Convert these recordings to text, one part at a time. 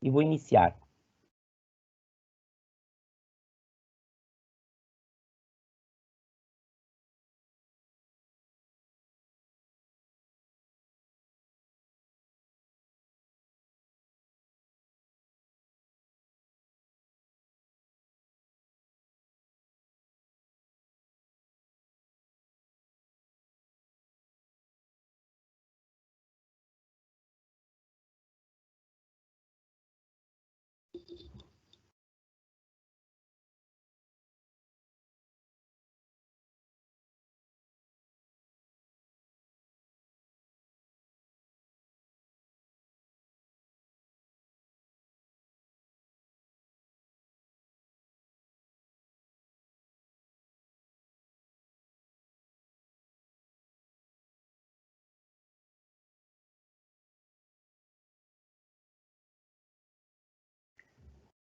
e vou iniciar.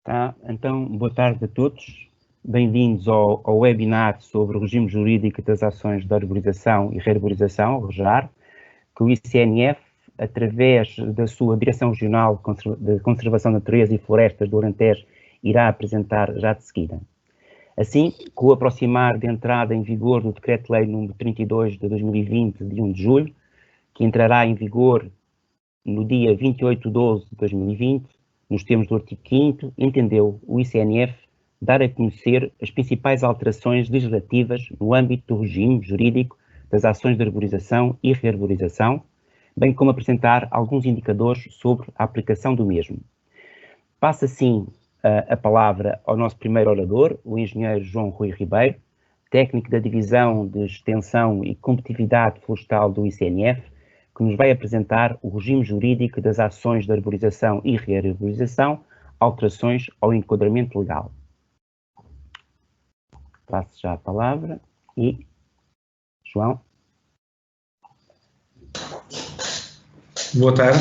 Tá? Então, boa tarde a todos. Bem-vindos ao webinar sobre o regime jurídico das ações de arborização e rearborização, o REJAR, que o ICNF, através da sua Direção Regional de Conservação da Natureza e Florestas do Alentejo, irá apresentar já de seguida. Assim, com o aproximar de entrada em vigor do Decreto-Lei nº 32 de 2020, de 1 de julho, que entrará em vigor no dia 28 de 12 de 2020, nos termos do artigo 5º, entendeu o ICNF dar a conhecer as principais alterações legislativas no âmbito do regime jurídico das ações de arborização e rearborização, bem como apresentar alguns indicadores sobre a aplicação do mesmo. Passo assim a palavra ao nosso primeiro orador, o engenheiro João Rui Ribeiro, técnico da Divisão de Extensão e Competitividade Florestal do ICNF, que nos vai apresentar o regime jurídico das ações de arborização e rearborização, alterações ao enquadramento legal. Passo já a palavra e, João. Boa tarde.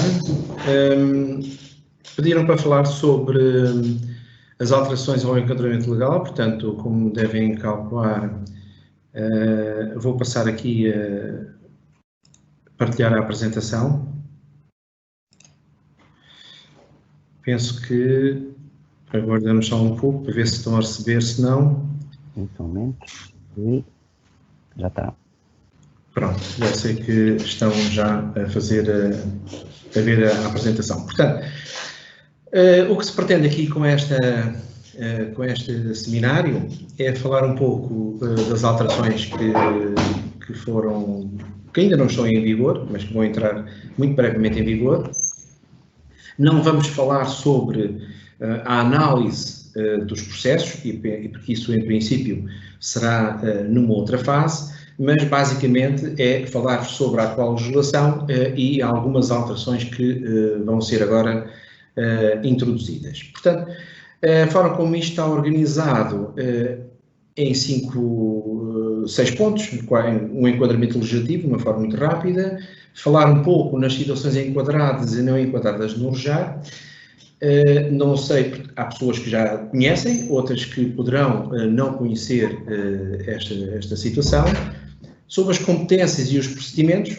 Pediram para falar sobre as alterações ao enquadramento legal, portanto, como devem calcular, vou passar aqui a partilhar a apresentação. Penso que aguardamos só um pouco para ver se estão a receber, se não. Inicialmente, e já está. Pronto, já sei que estão já a fazer, a ver a apresentação. Portanto, o que se pretende aqui com este seminário é falar um pouco das alterações que ainda não estão em vigor, mas que vão entrar muito brevemente em vigor. Não vamos falar sobre a análise dos processos, porque isso em princípio será numa outra fase, mas basicamente é falar sobre a atual legislação e algumas alterações que vão ser agora introduzidas. Portanto, a forma como isto está organizado em 6 pontos, um enquadramento legislativo, de uma forma muito rápida, falar um pouco nas situações enquadradas e não enquadradas no REJAR. Não sei, há pessoas que já conhecem, outras que poderão não conhecer esta situação. Sobre as competências e os procedimentos,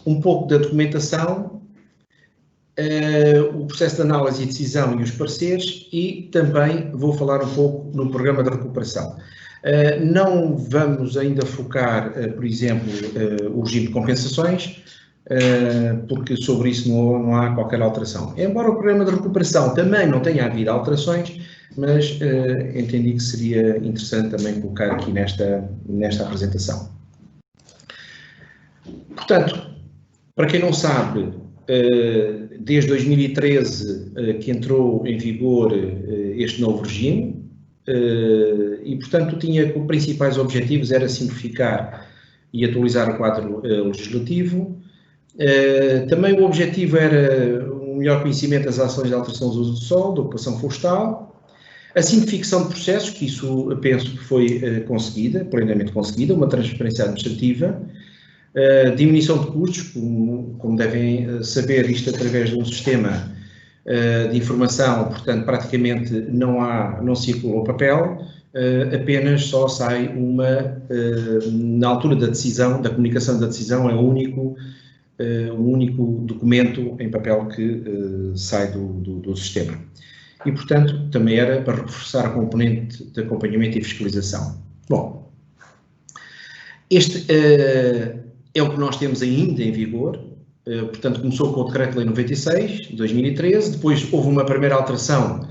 um pouco da documentação, o processo de análise e decisão e os pareceres, e também vou falar um pouco no programa de recuperação. Não vamos ainda focar, por exemplo, o regime de compensações, porque sobre isso não há qualquer alteração. Embora o programa de recuperação também não tenha havido alterações, mas entendi que seria interessante também colocar aqui nesta apresentação. Portanto, para quem não sabe, desde 2013 que entrou em vigor este novo regime, e portanto tinha como principais objetivos era simplificar e atualizar o quadro legislativo. Também o objetivo era um melhor conhecimento das ações de alteração do uso do solo, da ocupação florestal, a simplificação de processos, que isso penso que foi conseguida, plenamente conseguida, uma transparência administrativa, diminuição de custos, como devem saber, isto através de um sistema de informação, portanto praticamente não circula o papel, apenas só sai na altura da decisão, da comunicação da decisão, é o único um único documento em papel que sai do sistema. E, portanto, também era para reforçar a componente de acompanhamento e fiscalização. Bom, este é o que nós temos ainda em vigor. Portanto, começou com o Decreto-Lei 96, de 2013, depois houve uma primeira alteração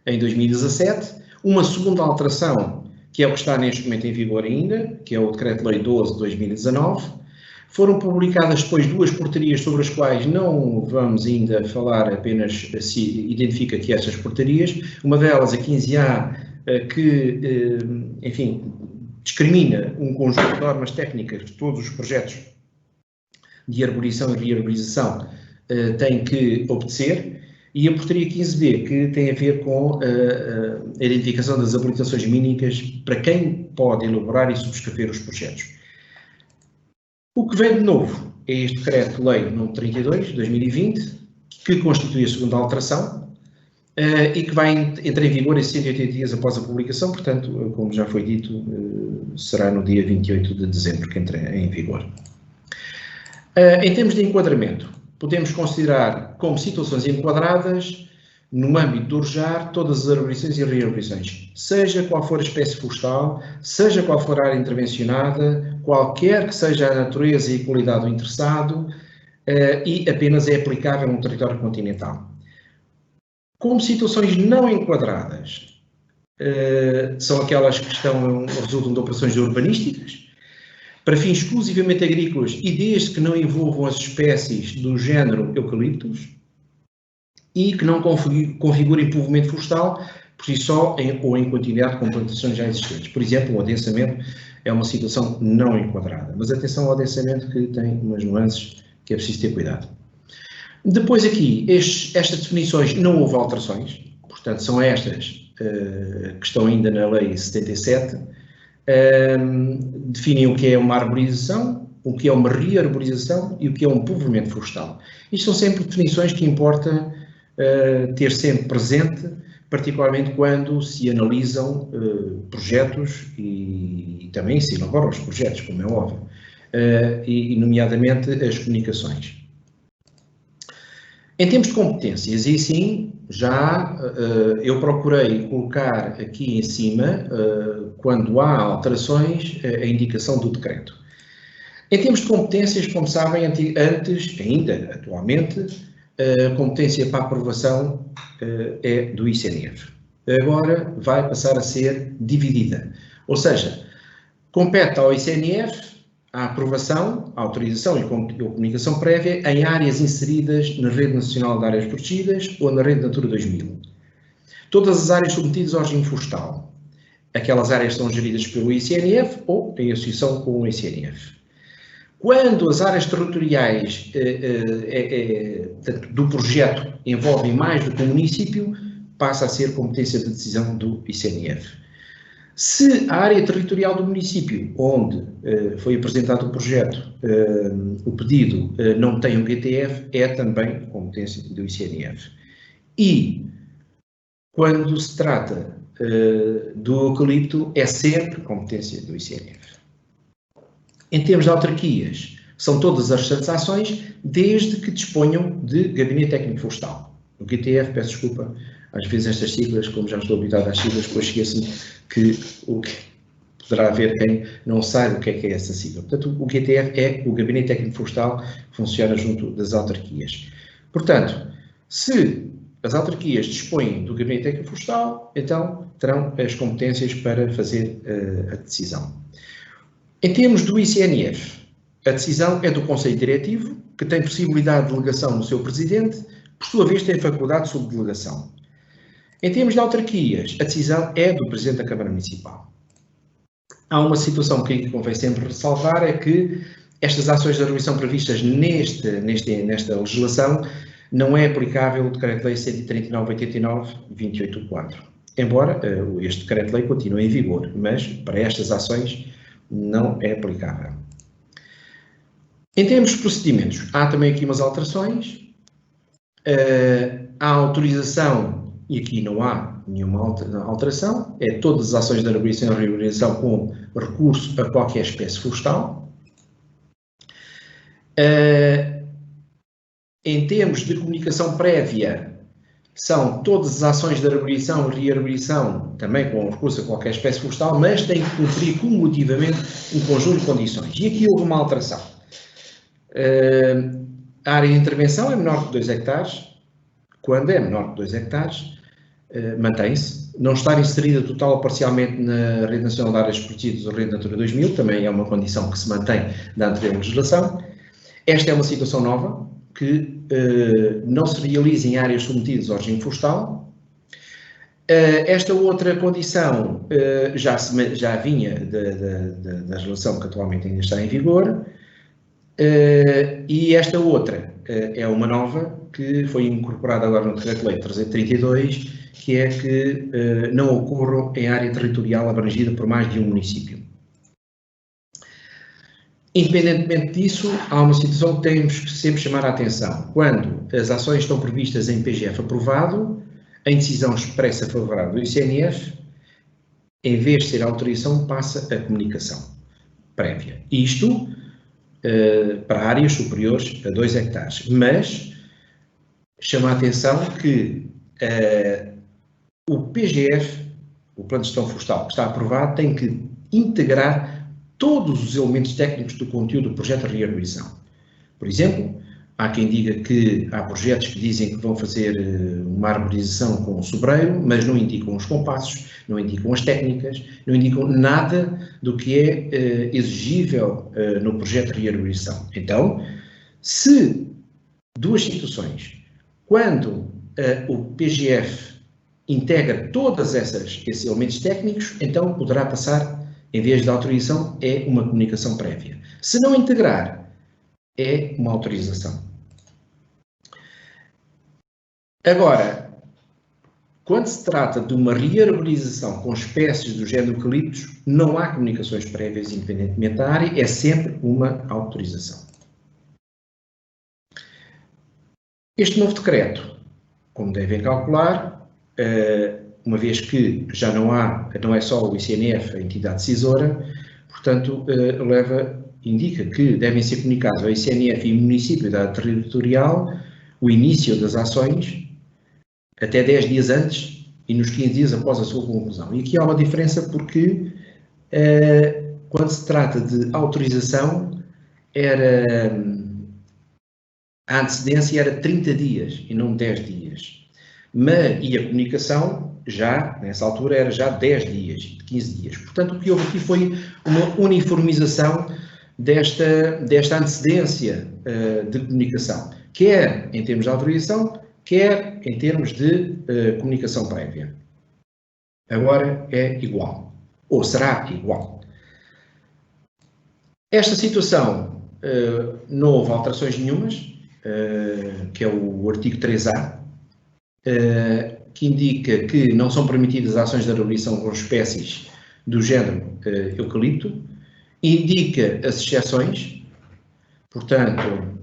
em 2017, uma segunda alteração, que é o que está neste momento em vigor ainda, que é o Decreto-Lei 12 de 2019. Foram publicadas depois duas portarias sobre as quais não vamos ainda falar, apenas se identifica aqui estas portarias. Uma delas, a 15A, que, enfim, discrimina um conjunto de normas técnicas de todos os projetos de arborização e rearborização têm que obedecer, e a portaria 15B, que tem a ver com a identificação das habilitações mínimas para quem pode elaborar e subscrever os projetos. O que vem de novo é este Decreto-Lei nº 32, de 2020, que constitui a segunda alteração e que vai entrar em vigor em 180 dias após a publicação, portanto, como já foi dito, será no dia 28 de dezembro que entra em vigor. Em termos de enquadramento, podemos considerar como situações enquadradas, no âmbito do RJAR, todas as arborizações e rearborizações, seja qual for a espécie florestal, seja qual for a área intervencionada, qualquer que seja a natureza e qualidade do interessado, e apenas é aplicável no território continental. Como situações não enquadradas, são aquelas que resultam de operações urbanísticas, para fins exclusivamente agrícolas e desde que não envolvam as espécies do género eucaliptus e que não configurem povoamento florestal por si só ou em continuidade com plantações já existentes. Por exemplo, o adensamento é uma situação não enquadrada, mas atenção ao adensamento que tem umas nuances que é preciso ter cuidado. Depois aqui, estas definições não houve alterações, portanto são estas que estão ainda na Lei 77, definem o que é uma arborização, o que é uma rearborização e o que é um povoamento florestal. Isto são sempre definições que importa ter sempre presente, particularmente quando se analisam projetos e também se elaboram os projetos, como é óbvio, e nomeadamente as comunicações. Em termos de competências, e sim, já eu procurei colocar aqui em cima, quando há alterações, a indicação do decreto. Em termos de competências, como sabem, atualmente, a competência para aprovação é do ICNF. Agora vai passar a ser dividida. Ou seja, compete ao ICNF a aprovação, a autorização e a comunicação prévia em áreas inseridas na Rede Nacional de Áreas Protegidas ou na Rede Natura 2000. Todas as áreas submetidas ao regime florestal. Aquelas áreas são geridas pelo ICNF ou em associação com o ICNF. Quando as áreas territoriais do projeto envolvem mais do que um município, passa a ser competência de decisão do ICNF. Se a área territorial do município onde foi apresentado o projeto, o pedido, não tem um GTF, é também competência do ICNF. E quando se trata do eucalipto, é sempre competência do ICNF. Em termos de autarquias, são todas as transações desde que disponham de gabinete técnico florestal. O GTF, peço desculpa, às vezes estas siglas, como já estou habituado às siglas, depois esqueço-me que poderá haver quem não saiba o que é essa sigla. Portanto, o GTF é o Gabinete Técnico Florestal que funciona junto das autarquias. Portanto, se as autarquias dispõem do Gabinete Técnico Florestal, então terão as competências para fazer a decisão. Em termos do ICNF, a decisão é do Conselho Diretivo, que tem possibilidade de delegação no seu presidente, por sua vez tem faculdade de subdelegação. Em termos de autarquias, a decisão é do Presidente da Câmara Municipal. Há uma situação que convém sempre ressalvar, é que estas ações de arborização previstas nesta legislação não é aplicável o Decreto-Lei 139/89/284. Embora este Decreto-Lei continue em vigor, mas para estas ações não é aplicável. Em termos de procedimentos, há também aqui umas alterações. A autorização, e aqui não há nenhuma alteração, é todas as ações de arborização e rearborização com recurso a qualquer espécie florestal. Em termos de comunicação prévia, são todas as ações de arborização e rearborização, também com recurso a qualquer espécie florestal, mas têm que cumprir cumulativamente um conjunto de condições. E aqui houve uma alteração. A área de intervenção é menor que 2 hectares. Quando é menor que 2 hectares, mantém-se. Não estar inserida total ou parcialmente na Rede Nacional de Áreas Protegidas ou Rede Natura 2000, também é uma condição que se mantém da anterior legislação. Esta é uma situação nova, que não se realiza em áreas submetidas ao regime florestal. Esta outra condição já vinha da legislação que atualmente ainda está em vigor, e esta outra é uma nova que foi incorporada agora no Decreto-Lei 332, que é que não ocorram em área territorial abrangida por mais de um município. Independentemente disso, há uma situação que temos que sempre chamar a atenção. Quando as ações estão previstas em PGF aprovado, em decisão expressa favorável do ICNF, em vez de ser a autorização, passa a comunicação prévia. Isto para áreas superiores a 2 hectares. Mas chama a atenção que o PGF, o Plano de Gestão Florestal, que está aprovado, tem que integrar todos os elementos técnicos do conteúdo do projeto de rearborização. Por exemplo, há quem diga que há projetos que dizem que vão fazer uma arborização com sobreiro, mas não indicam os compassos, não indicam as técnicas, não indicam nada do que é exigível no projeto de rearborização. Então, se duas situações, quando o PGF integra todos esses elementos técnicos, então poderá passar, em vez de autorização, é uma comunicação prévia. Se não integrar, é uma autorização. Agora, quando se trata de uma rearborização com espécies do género eucaliptos, não há comunicações prévias independentemente da área, é sempre uma autorização. Este novo decreto, como devem calcular, uma vez que já não é só o ICNF a entidade decisora, portanto, indica que devem ser comunicados ao ICNF e ao município da área territorial o início das ações até 10 dias antes e nos 15 dias após a sua conclusão. E aqui há uma diferença porque, quando se trata de autorização, a antecedência era 30 dias e não 10 dias. E a comunicação, já, nessa altura, era já 10 dias, 15 dias. Portanto, o que houve aqui foi uma uniformização desta antecedência de comunicação, quer em termos de autorização, quer em termos de comunicação prévia. Agora é igual, ou será igual. Esta situação não houve alterações nenhumas, que é o artigo 3A, que indica que não são permitidas ações de arborização com espécies do género eucalipto, indica as exceções, portanto,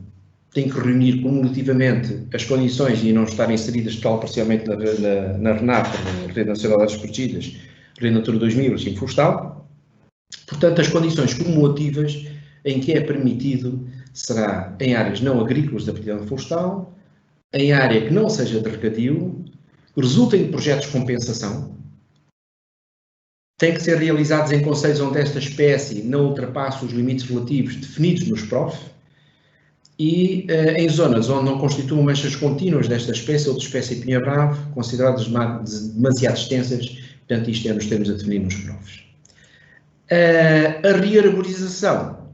tem que reunir cumulativamente as condições e não estar inseridas total ou parcialmente na RNAP, na Rede Nacional de Áreas Protegidas, Rede Natura 2000, regime florestal. Portanto, as condições cumulativas em que é permitido será em áreas não agrícolas da propriedade florestal, em área que não seja de regadio, resultem de projetos de compensação, têm que ser realizados em concelhos onde esta espécie não ultrapasse os limites relativos definidos nos PROF e em zonas onde não constituam manchas contínuas desta espécie ou de espécie pinha-brava, consideradas demasiado extensas, portanto isto é nos termos a definir nos PROFs. A rearborização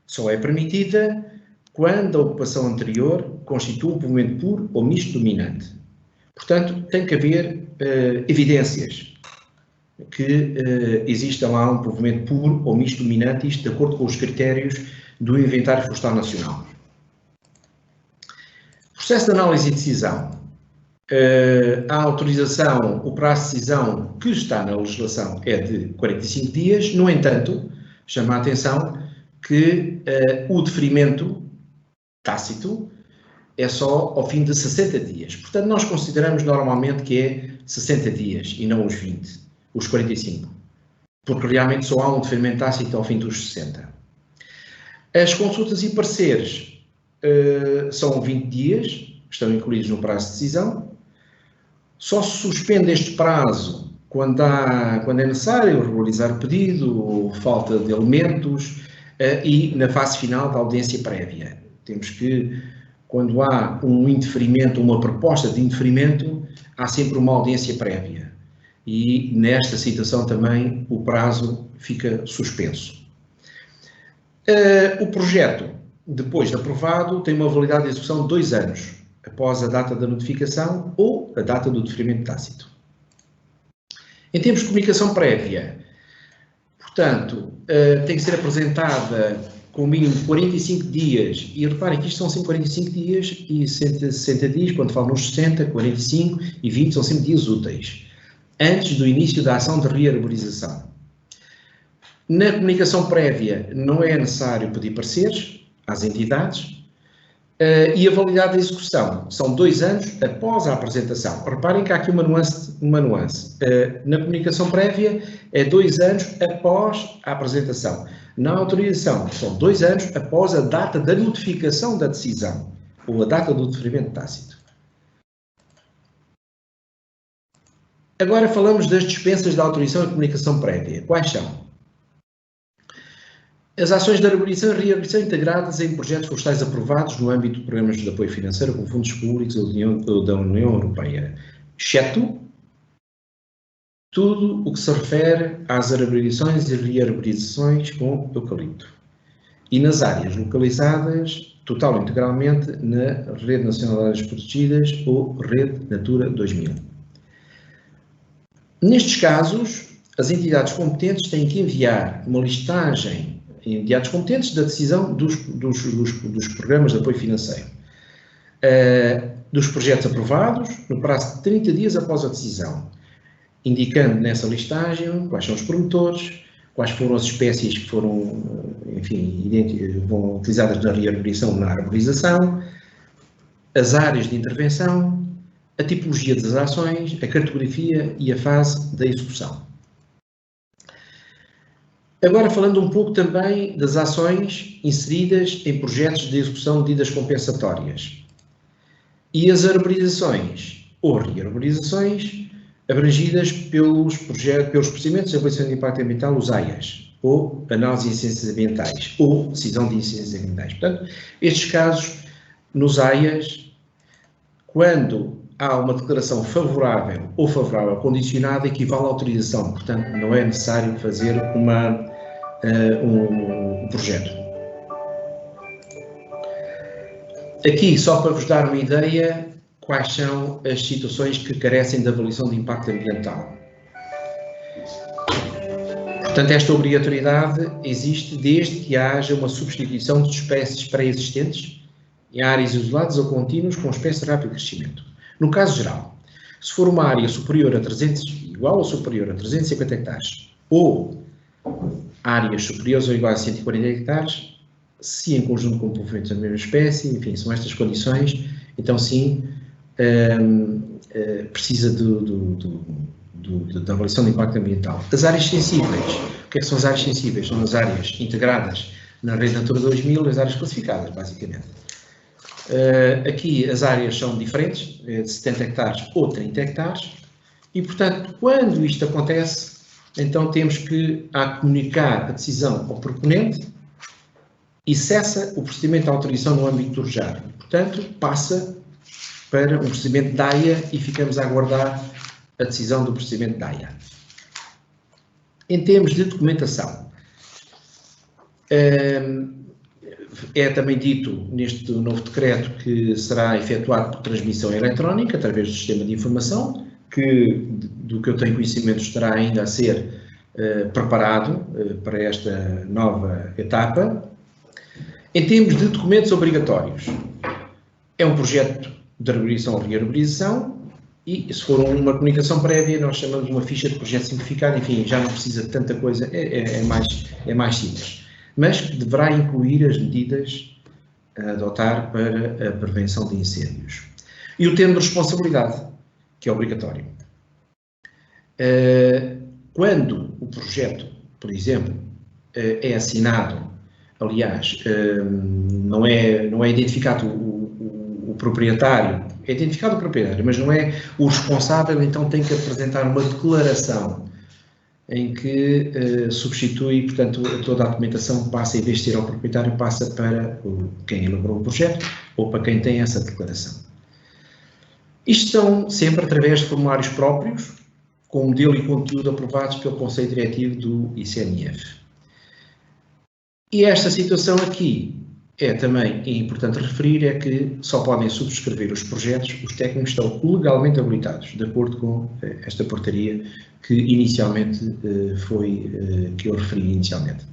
só é permitida quando a ocupação anterior constitui um povoamento puro ou misto dominante. Portanto, tem que haver evidências que exista lá um povoamento puro ou misto dominante, isto de acordo com os critérios do Inventário Florestal Nacional. Processo de análise e decisão. A autorização, o prazo de decisão que está na legislação é de 45 dias, no entanto, chama a atenção que o deferimento tácito é só ao fim de 60 dias. Portanto, nós consideramos normalmente que é 60 dias e não os 20, os 45, porque realmente só há um deferimento tácito ao fim dos 60. As consultas e pareceres são 20 dias, que estão incluídos no prazo de decisão. Só se suspende este prazo quando é necessário regularizar o pedido, ou falta de elementos, e na fase final da audiência prévia. Temos que, quando há um indeferimento, uma proposta de indeferimento, há sempre uma audiência prévia. E nesta situação também o prazo fica suspenso. O projeto, depois de aprovado, tem uma validade de execução de 2 anos, após a data da notificação ou a data do deferimento tácito. Em termos de comunicação prévia, portanto, tem que ser apresentada com o mínimo de 45 dias, e reparem que isto são sempre 45 dias e 60 dias, quando falam nos 60, 45 e 20, são sempre dias úteis, antes do início da ação de rearborização. Na comunicação prévia não é necessário pedir pareceres às entidades, e a validade da execução são 2 anos após a apresentação. Reparem que há aqui uma nuance. Na comunicação prévia é 2 anos após a apresentação. Na autorização são 2 anos após a data da notificação da decisão ou a data do deferimento tácito. Agora falamos das dispensas de autorização e comunicação prévia. Quais são? As ações de arborização e rearborização integradas em projetos florestais aprovados no âmbito de programas de apoio financeiro com fundos públicos da União Europeia, exceto tudo o que se refere às arborizações e rearborizações com eucalipto e nas áreas localizadas total ou integralmente na Rede Nacional de Áreas Protegidas ou Rede Natura 2000. Nestes casos, as entidades competentes têm que enviar uma listagem entidades competentes da decisão dos programas de apoio financeiro, dos projetos aprovados, no prazo de 30 dias após a decisão, indicando nessa listagem quais são os promotores, quais foram as espécies que foram, enfim, vão utilizadas na rearborização, na arborização, as áreas de intervenção, a tipologia das ações, a cartografia e a fase da execução. Agora falando um pouco também das ações inseridas em projetos de execução de medidas compensatórias e as arborizações ou rearborizações abrangidas pelos procedimentos de avaliação de impacto ambiental, os AIAs, ou análise de incidências ambientais, ou decisão de incidências ambientais. Portanto, estes casos, nos AIAs, quando há uma declaração favorável ou favorável condicionada, equivale à autorização. Portanto, não é necessário fazer um projeto. Aqui, só para vos dar uma ideia, quais são as situações que carecem da avaliação de impacto ambiental. Portanto, esta obrigatoriedade existe desde que haja uma substituição de espécies pré-existentes em áreas isoladas ou contínuas com espécies de rápido crescimento. No caso geral, se for uma área superior a 300, igual ou superior a 350 hectares, ou áreas superiores ou iguais a 140 hectares, se em conjunto com movimentos da mesma espécie, enfim, são estas condições, então sim, precisa da avaliação de impacto ambiental. As áreas sensíveis, o que é que são as áreas sensíveis? São as áreas integradas na Rede Natura 2000, as áreas classificadas, basicamente. Aqui as áreas são diferentes, de 70 hectares ou 30 hectares, e portanto, quando isto acontece, então temos que comunicar a decisão ao proponente e cessa o procedimento de autorização no âmbito do REJAR. Portanto, passa para um procedimento de AIA e ficamos a aguardar a decisão do procedimento de AIA. Em termos de documentação, é também dito neste novo decreto que será efetuado por transmissão eletrónica através do sistema de informação, que, do que eu tenho conhecimento, estará ainda a ser preparado para esta nova etapa. Em termos de documentos obrigatórios, é um projeto de arborização ou rearborização e, se for uma comunicação prévia, nós chamamos de uma ficha de projeto simplificado, enfim, já não precisa de tanta coisa, é mais simples. Mas deverá incluir as medidas a adotar para a prevenção de incêndios. E o termo de responsabilidade, que é obrigatório. Quando o projeto, por exemplo, é assinado aliás, não é identificado o proprietário, é identificado o proprietário, mas não é o responsável, então tem que apresentar uma declaração em que substitui, portanto, toda a documentação passa, em vez de ser ao proprietário, passa para quem elaborou o projeto ou para quem tem essa declaração. Isto são sempre através de formulários próprios, com modelo e conteúdo aprovados pelo Conselho Diretivo do ICNF. E esta situação aqui também importante referir, é que só podem subscrever os projetos os técnicos que estão legalmente habilitados, de acordo com esta portaria que inicialmente que eu referi inicialmente.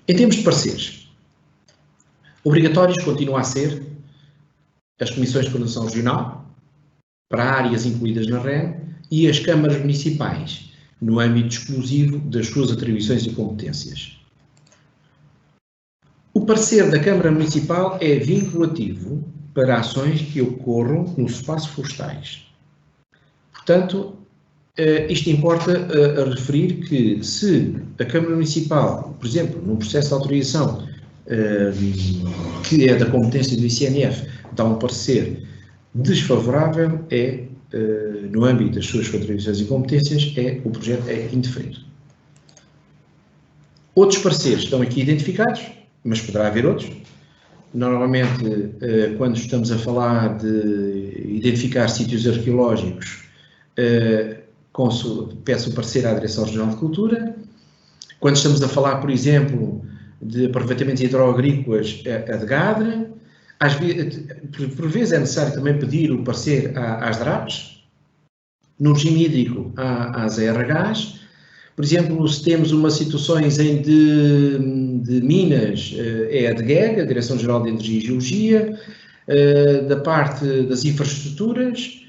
Em termos de pareceres, obrigatórios continua a ser as comissões de coordenação regional, para áreas incluídas na REN, e as câmaras municipais, no âmbito exclusivo das suas atribuições e competências. O parecer da Câmara Municipal é vinculativo para ações que ocorram nos espaços florestais. Portanto, isto importa referir que se a Câmara Municipal, por exemplo, num processo de autorização que é da competência do ICNF, dá um parecer desfavorável, no âmbito das suas atribuições e competências, o projeto é indeferido. Outros pareceres estão aqui identificados, mas poderá haver outros. Normalmente, quando estamos a falar de identificar sítios arqueológicos, peço o parecer à Direção Regional de Cultura. Quando estamos a falar, por exemplo, de aproveitamentos hidroagrícolas, a DGADRE. Por vezes é necessário também pedir o parecer às DRAPs. No regime hídrico, às ARHs. Por exemplo, se temos uma situações de minas, é a DGEG, a Direção-Geral de Energia e Geologia. Da parte das infraestruturas,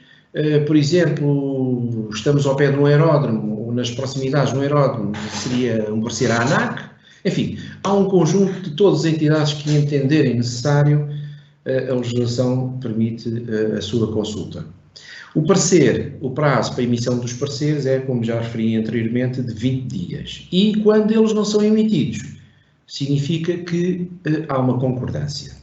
por exemplo, estamos ao pé de um aeródromo, ou nas proximidades de um aeródromo, seria um parecer à ANAC. Enfim, há um conjunto de todas as entidades que entenderem necessário, a legislação permite a sua consulta. O prazo para a emissão dos pareceres é, como já referi anteriormente, de 20 dias. E quando eles não são emitidos, significa que há uma concordância.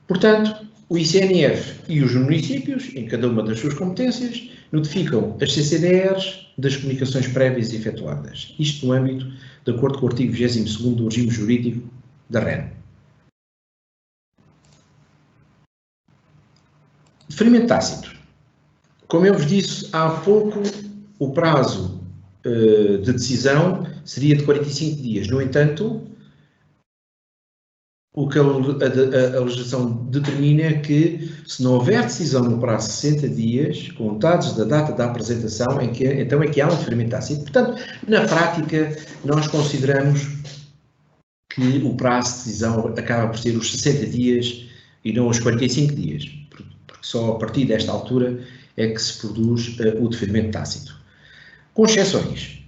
Portanto, o ICNF e os municípios, em cada uma das suas competências, notificam as CCDRs das comunicações prévias efetuadas. Isto no âmbito, de acordo com o artigo 22º do regime jurídico da REN. Deferimento tácito. Como eu vos disse há pouco, o prazo de decisão seria de 45 dias. No entanto, o que a legislação determina é que, se não houver decisão no prazo de 60 dias, contados da data da apresentação, então é que há um deferimento tácito. Portanto, na prática, nós consideramos que o prazo de decisão acaba por ser os 60 dias e não os 45 dias, porque só a partir desta altura é que se produz o deferimento tácito. Com exceções.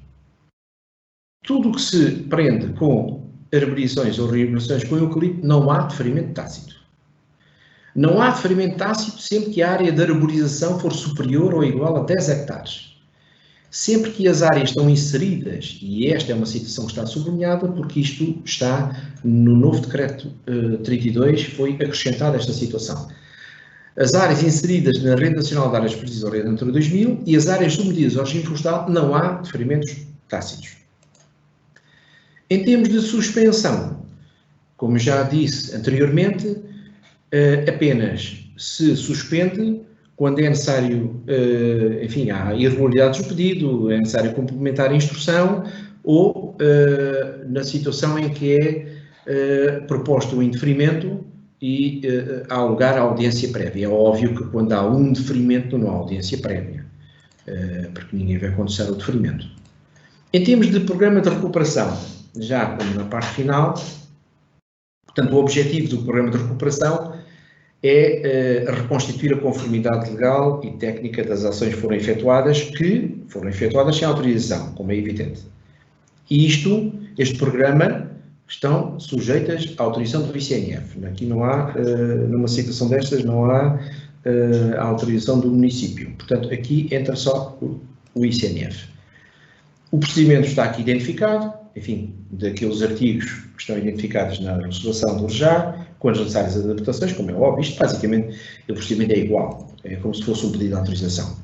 Tudo o que se prende com arborizações ou rearborizações com eucalipto, não há deferimento tácito. Não há deferimento tácito sempre que a área de arborização for superior ou igual a 10 hectares. Sempre que as áreas estão inseridas, e esta é uma situação que está sublinhada, porque isto está no novo decreto 32, foi acrescentada esta situação. As áreas inseridas na Rede Nacional de Áreas Protegidas ou Rede Natura 2000 e as áreas submetidas ao regime florestal, não há deferimentos tácitos. Em termos de suspensão, como já disse anteriormente, apenas se suspende quando é necessário, enfim, há irregularidades do pedido, é necessário complementar a instrução ou na situação em que é proposto um indeferimento e há lugar à audiência prévia. É óbvio que quando há um deferimento não há audiência prévia, porque ninguém vai contestar o deferimento. Em termos de programa de recuperação, já como na parte final, portanto, o objetivo do programa de recuperação é reconstituir a conformidade legal e técnica das ações que foram efetuadas sem autorização, como é evidente. E este programa, estão sujeitas à autorização do ICNF. Aqui não há, numa situação destas, não há a autorização do município. Portanto, aqui entra só o ICNF. O procedimento está aqui identificado, enfim, daqueles artigos que estão identificados na legislação do REJAR, com as necessárias adaptações, como é óbvio. Isto, basicamente, o procedimento é igual, é como se fosse um pedido de autorização.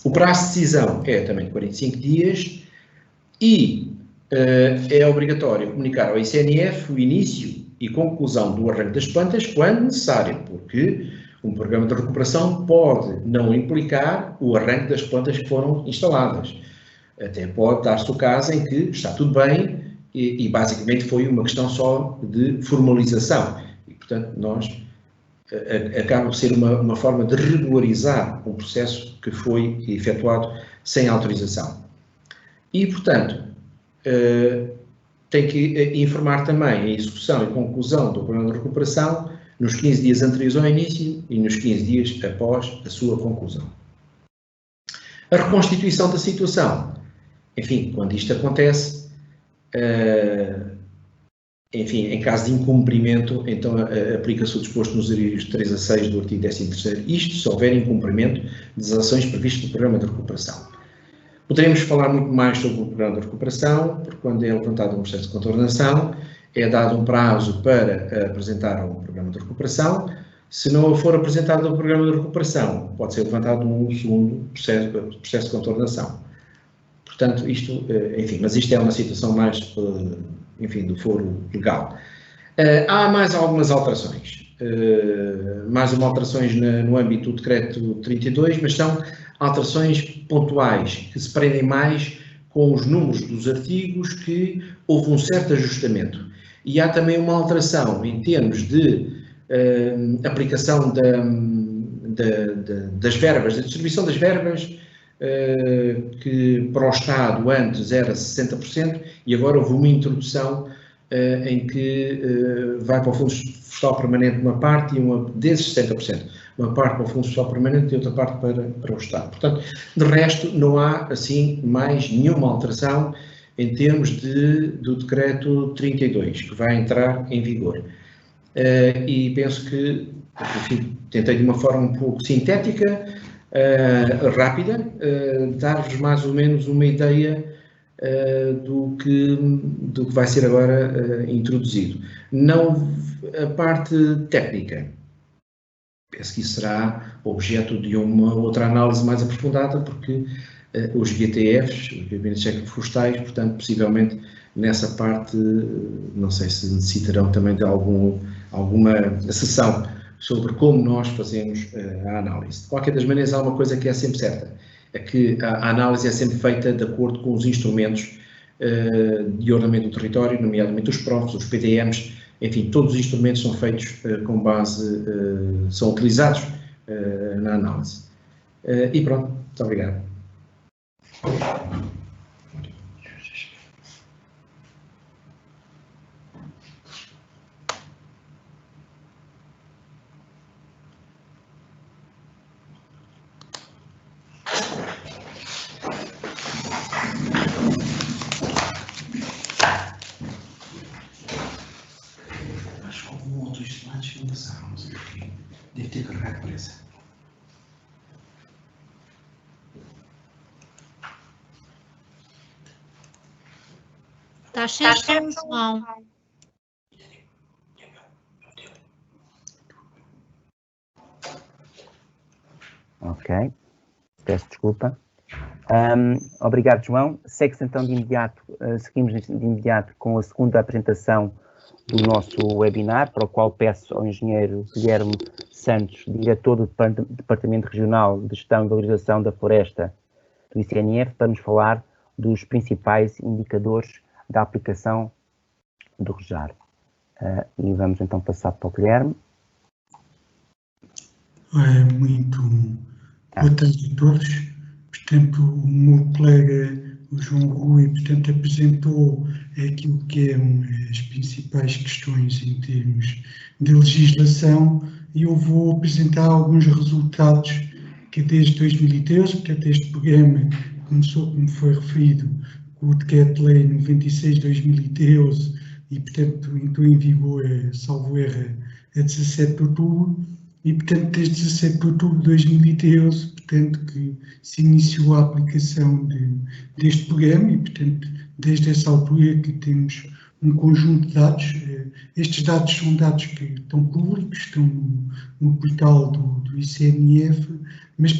O prazo de decisão é também de 45 dias e é obrigatório comunicar ao ICNF o início e conclusão do arranque das plantas quando necessário, porque um programa de recuperação pode não implicar o arranque das plantas que foram instaladas. Até pode dar-se o caso em que está tudo bem e basicamente foi uma questão só de formalização. E, portanto, acaba por ser uma forma de regularizar um processo que foi efetuado sem autorização. E, portanto, tem que informar também a execução e conclusão do programa de recuperação nos 15 dias anteriores ao início e nos 15 dias após a sua conclusão. A reconstituição da situação. Enfim, quando isto acontece, enfim, em caso de incumprimento, então aplica-se o disposto nos artigos 3 a 6 do artigo 13º, isto se houver incumprimento das ações previstas no programa de recuperação. Poderemos falar muito mais sobre o programa de recuperação, porque quando é levantado um processo de contornação, é dado um prazo para apresentar o programa de recuperação. Se não for apresentado o programa de recuperação, pode ser levantado um segundo processo de contornação. Portanto, isto, enfim, mas isto é uma situação mais, enfim, do foro legal. Há mais algumas alterações. Mais uma alterações no âmbito do decreto 32, mas são alterações pontuais, que se prendem mais com os números dos artigos, que houve um certo ajustamento. E há também uma alteração em termos de aplicação das verbas, da distribuição das verbas, que para o Estado antes era 60% e agora houve uma introdução em que vai para o Fundo Florestal Permanente uma parte e uma desses 60%. Uma parte para o Fundo Florestal Permanente e outra parte para o Estado. Portanto, de resto, não há, assim, mais nenhuma alteração em termos do Decreto 32, que vai entrar em vigor. E penso que, enfim, tentei de uma forma um pouco sintética, rápida, dar-vos mais ou menos uma ideia do que vai ser agora introduzido. Não a parte técnica. Penso que isso será objeto de uma outra análise mais aprofundada, porque os GTFs, os gabinetes técnicos florestais, portanto, possivelmente nessa parte, não sei se necessitarão também de alguma sessão sobre como nós fazemos a análise. De qualquer das maneiras, há uma coisa que é sempre certa, é que a análise é sempre feita de acordo com os instrumentos de ordenamento do território, nomeadamente os PROFs, os PDMs, enfim, todos os instrumentos são feitos com base, são utilizados na análise. E pronto, muito obrigado. Acho que algum outro instrumento de fundação, não sei o quê. Deve ter carregado por essa. Está cheio de João. Ok, peço desculpa. Obrigado, João. Segue-se então de imediato, seguimos de imediato com a segunda apresentação do nosso webinar, para o qual peço ao engenheiro Guilherme Santos, diretor do Departamento Regional de Gestão e Valorização da Floresta do ICNF, para nos falar dos principais indicadores da aplicação do REJAR. E vamos então passar para o Guilherme. Muito boa tarde a todos. Portanto, o meu colega, o João Rui, portanto, apresentou aquilo que eram as principais questões em termos de legislação e eu vou apresentar alguns resultados que desde 2013, portanto, este programa começou, como foi referido, com o Decreto-Lei 96/2013 e, portanto, entrou em vigor, salvo erro, a 17 de outubro. E, portanto, desde 17 de outubro de 2013, portanto, que se iniciou a aplicação deste programa e, portanto, desde essa altura que temos um conjunto de dados. Estes dados são dados que estão públicos, estão no portal do ICNF, mas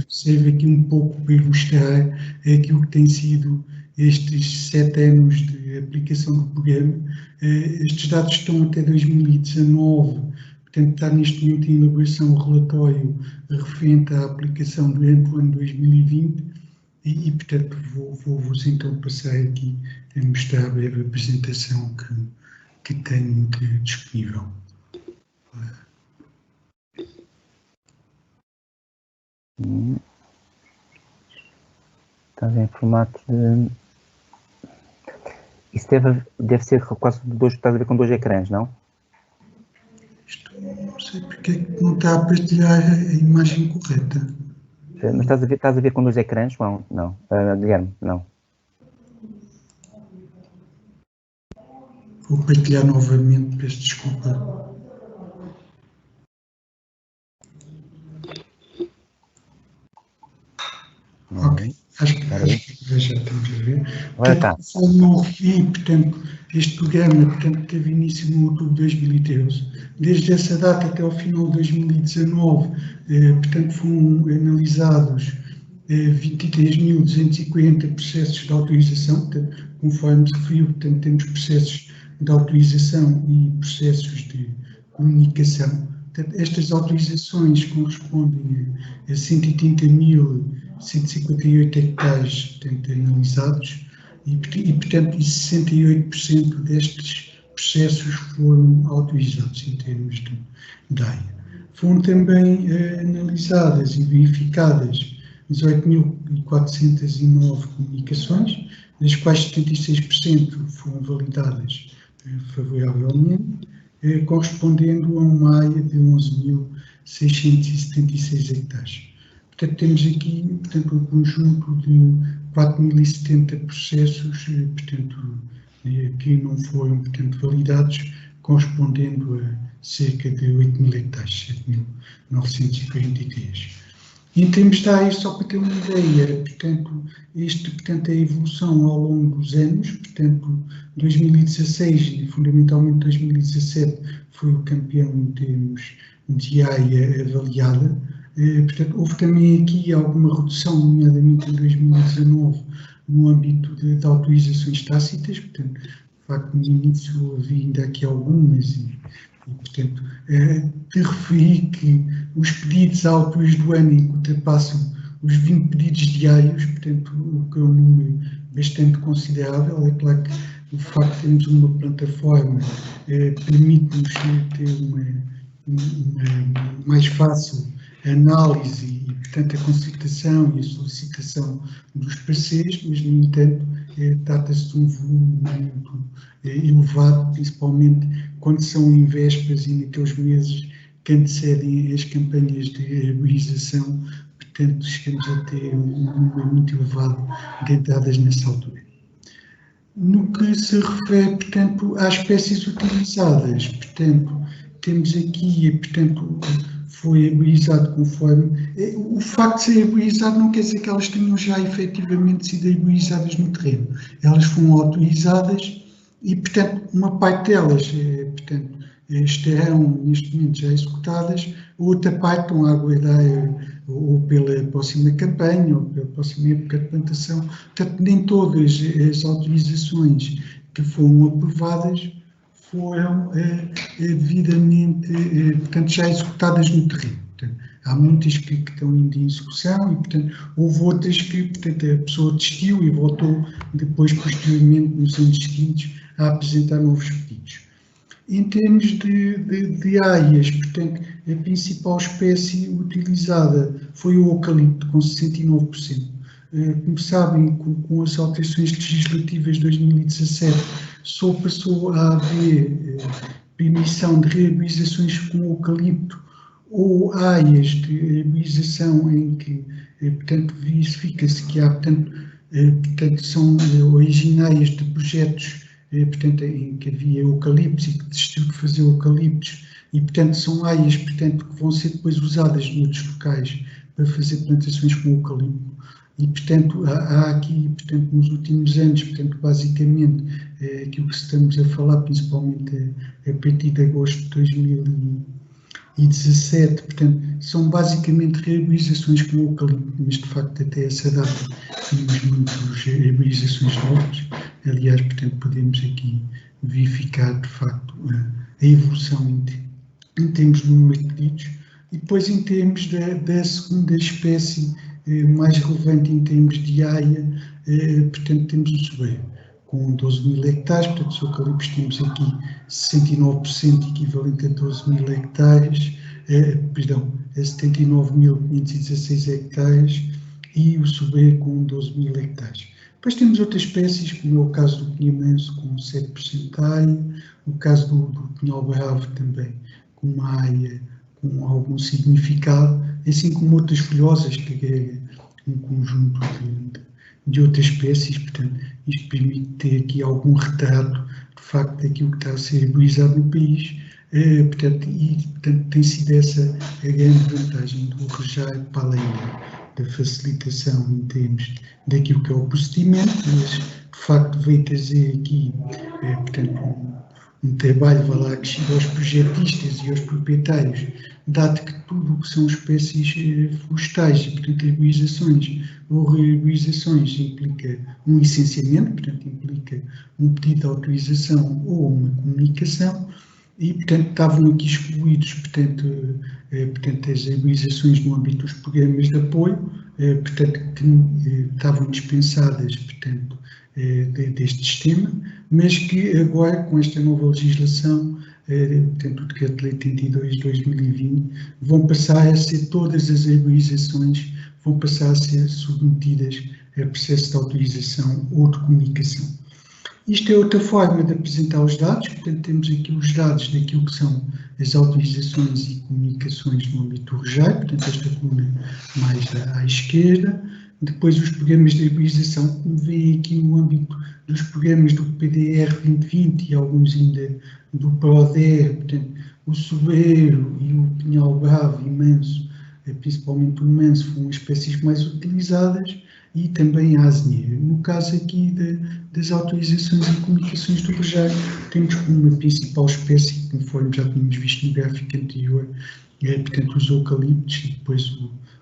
serve aqui um pouco para ilustrar aquilo que tem sido estes 7 anos de aplicação do programa. Estes dados estão até 2019, portanto está neste momento em elaboração o relatório referente à aplicação durante o ano 2020 e portanto, vou-vos então passar aqui a mostrar a breve apresentação que tenho disponível. Está em formato de... Isso deve ser quase estás a ver com 2 ecrãs, não? Não sei porque é que não está a partilhar a imagem correta. Mas estás a ver com 2 ecrãs, João? Não. Guilherme, não. Vou partilhar novamente, peço desculpa. Ok, acho que já estamos a ver. Portanto, este programa teve início no outubro de 2013. Desde essa data até ao final de 2019, portanto, foram analisados 23.240 processos de autorização, portanto, conforme se referiu, portanto, temos processos de autorização e processos de comunicação. Portanto, estas autorizações correspondem a 130.158 hectares, portanto, analisados, e portanto, 68% destes processos foram autorizados em termos de área. Foram também analisadas e verificadas 18.409 comunicações, das quais 76% foram validadas favoravelmente, correspondendo a uma área de 11.676 hectares. Portanto, temos aqui, portanto, um conjunto de 4.070 processos, portanto, que não foram, portanto, validados, correspondendo a cerca de 8.000 hectares, 7.943. Em termos de área, só para ter uma ideia, portanto, portanto, a evolução ao longo dos anos, portanto, 2016 e fundamentalmente 2017 foi o campeão em termos de área avaliada. Portanto, houve também aqui alguma redução, nomeadamente em 2019, no âmbito de autorizações tácitas, portanto, de facto, no início havia ainda aqui algumas e portanto, te referi que os pedidos à altura do ano em que ultrapassam os 20 pedidos diários, portanto, o que é um número bastante considerável. É claro que o facto de termos uma plataforma permite-nos ter uma mais fácil análise e, portanto, a consultação e a solicitação dos parceiros, mas, no entanto, trata-se de um volume muito elevado, principalmente quando são em vésperas e naqueles meses que antecedem as campanhas de arborização. Portanto, chegamos a ter um número muito elevado de entradas nessa altura. No que se refere, portanto, às espécies utilizadas, portanto, temos aqui, portanto, foi arborizado conforme... O facto de ser arborizado não quer dizer que elas tenham já efetivamente sido arborizadas no terreno. Elas foram autorizadas e, portanto, uma parte delas, portanto, estarão neste momento já executadas, outra parte estão a aguardar ou pela próxima campanha ou pela próxima época de plantação. Portanto, nem todas as autorizações que foram aprovadas foram devidamente, portanto, já executadas no terreno. Portanto, há muitas que estão ainda em execução e, portanto, houve outras que, portanto, a pessoa desistiu e voltou depois, posteriormente, nos anos seguintes, a apresentar novos pedidos. Em termos de áreas, portanto, a principal espécie utilizada foi o eucalipto, com 69%. Como sabem, com as alterações legislativas de 2017, só passou a haver permissão de rearborizações com eucalipto ou áreas de arborização em que, portanto, verifica-se que há, portanto, são originárias de projetos, portanto, em que havia eucaliptos e que desistiu de fazer eucaliptos e, portanto, são áreas, portanto, que vão ser depois usadas noutros locais para fazer plantações com eucalipto. E, portanto, há aqui, portanto, nos últimos anos, portanto, basicamente, aquilo que estamos a falar, principalmente a partir de agosto de 2017, portanto, são basicamente rearborizações com eucalipto, mas de facto até essa data tínhamos muitas rearborizações novas. Aliás, portanto, podemos aqui verificar de facto a evolução em termos de número de pedidos. E depois em termos da segunda espécie mais relevante em termos de área, portanto, temos o sobeiro, com 12.000 hectares, portanto, os eucaliptos temos aqui 69% equivalente a 12.000 hectares, perdão, a 79.516 hectares, e o sobeiro com 12.000 hectares. Depois temos outras espécies, como é o caso do pinhão-manso, com 7% de área, o caso do pinhal-bravo também, com uma área com algum significado, assim como outras folhosas, que agrega um conjunto de outras espécies. Portanto, isto permite ter aqui algum retrato, de facto, daquilo que está a ser arborizado no país, portanto, tem sido essa a grande vantagem do REJAR, para além da facilitação em termos daquilo que é o procedimento, mas, de facto, veio trazer aqui, portanto, um trabalho, vai lá, acrescido aos projetistas e aos proprietários, dado que tudo o que são espécies florestais e, portanto, arborizações ou rearborizações implica um licenciamento, portanto, implica um pedido de autorização ou uma comunicação, e, portanto, estavam aqui excluídos, portanto, as arborizações no âmbito dos programas de apoio, portanto, que estavam dispensadas, portanto, deste sistema, mas que agora, com esta nova legislação, portanto, o Decreto-Lei 32/2020, vão passar a ser, todas as arborizações vão passar a ser submetidas a processo de autorização ou de comunicação. Isto é outra forma de apresentar os dados, portanto, temos aqui os dados daquilo que são as autorizações e comunicações no âmbito do REJAR, portanto, esta coluna mais à esquerda. Depois os programas de arborização, como veem aqui no âmbito dos programas do PDR 2020 e alguns ainda do PRODER, portanto, o sobeiro e o pinhal-bravo e manso, principalmente o manso, foram as espécies mais utilizadas, e também a azeneira. No caso aqui das autorizações e comunicações do REJAR, temos como uma principal espécie, conforme já tínhamos visto no gráfico anterior, portanto, os eucaliptos e depois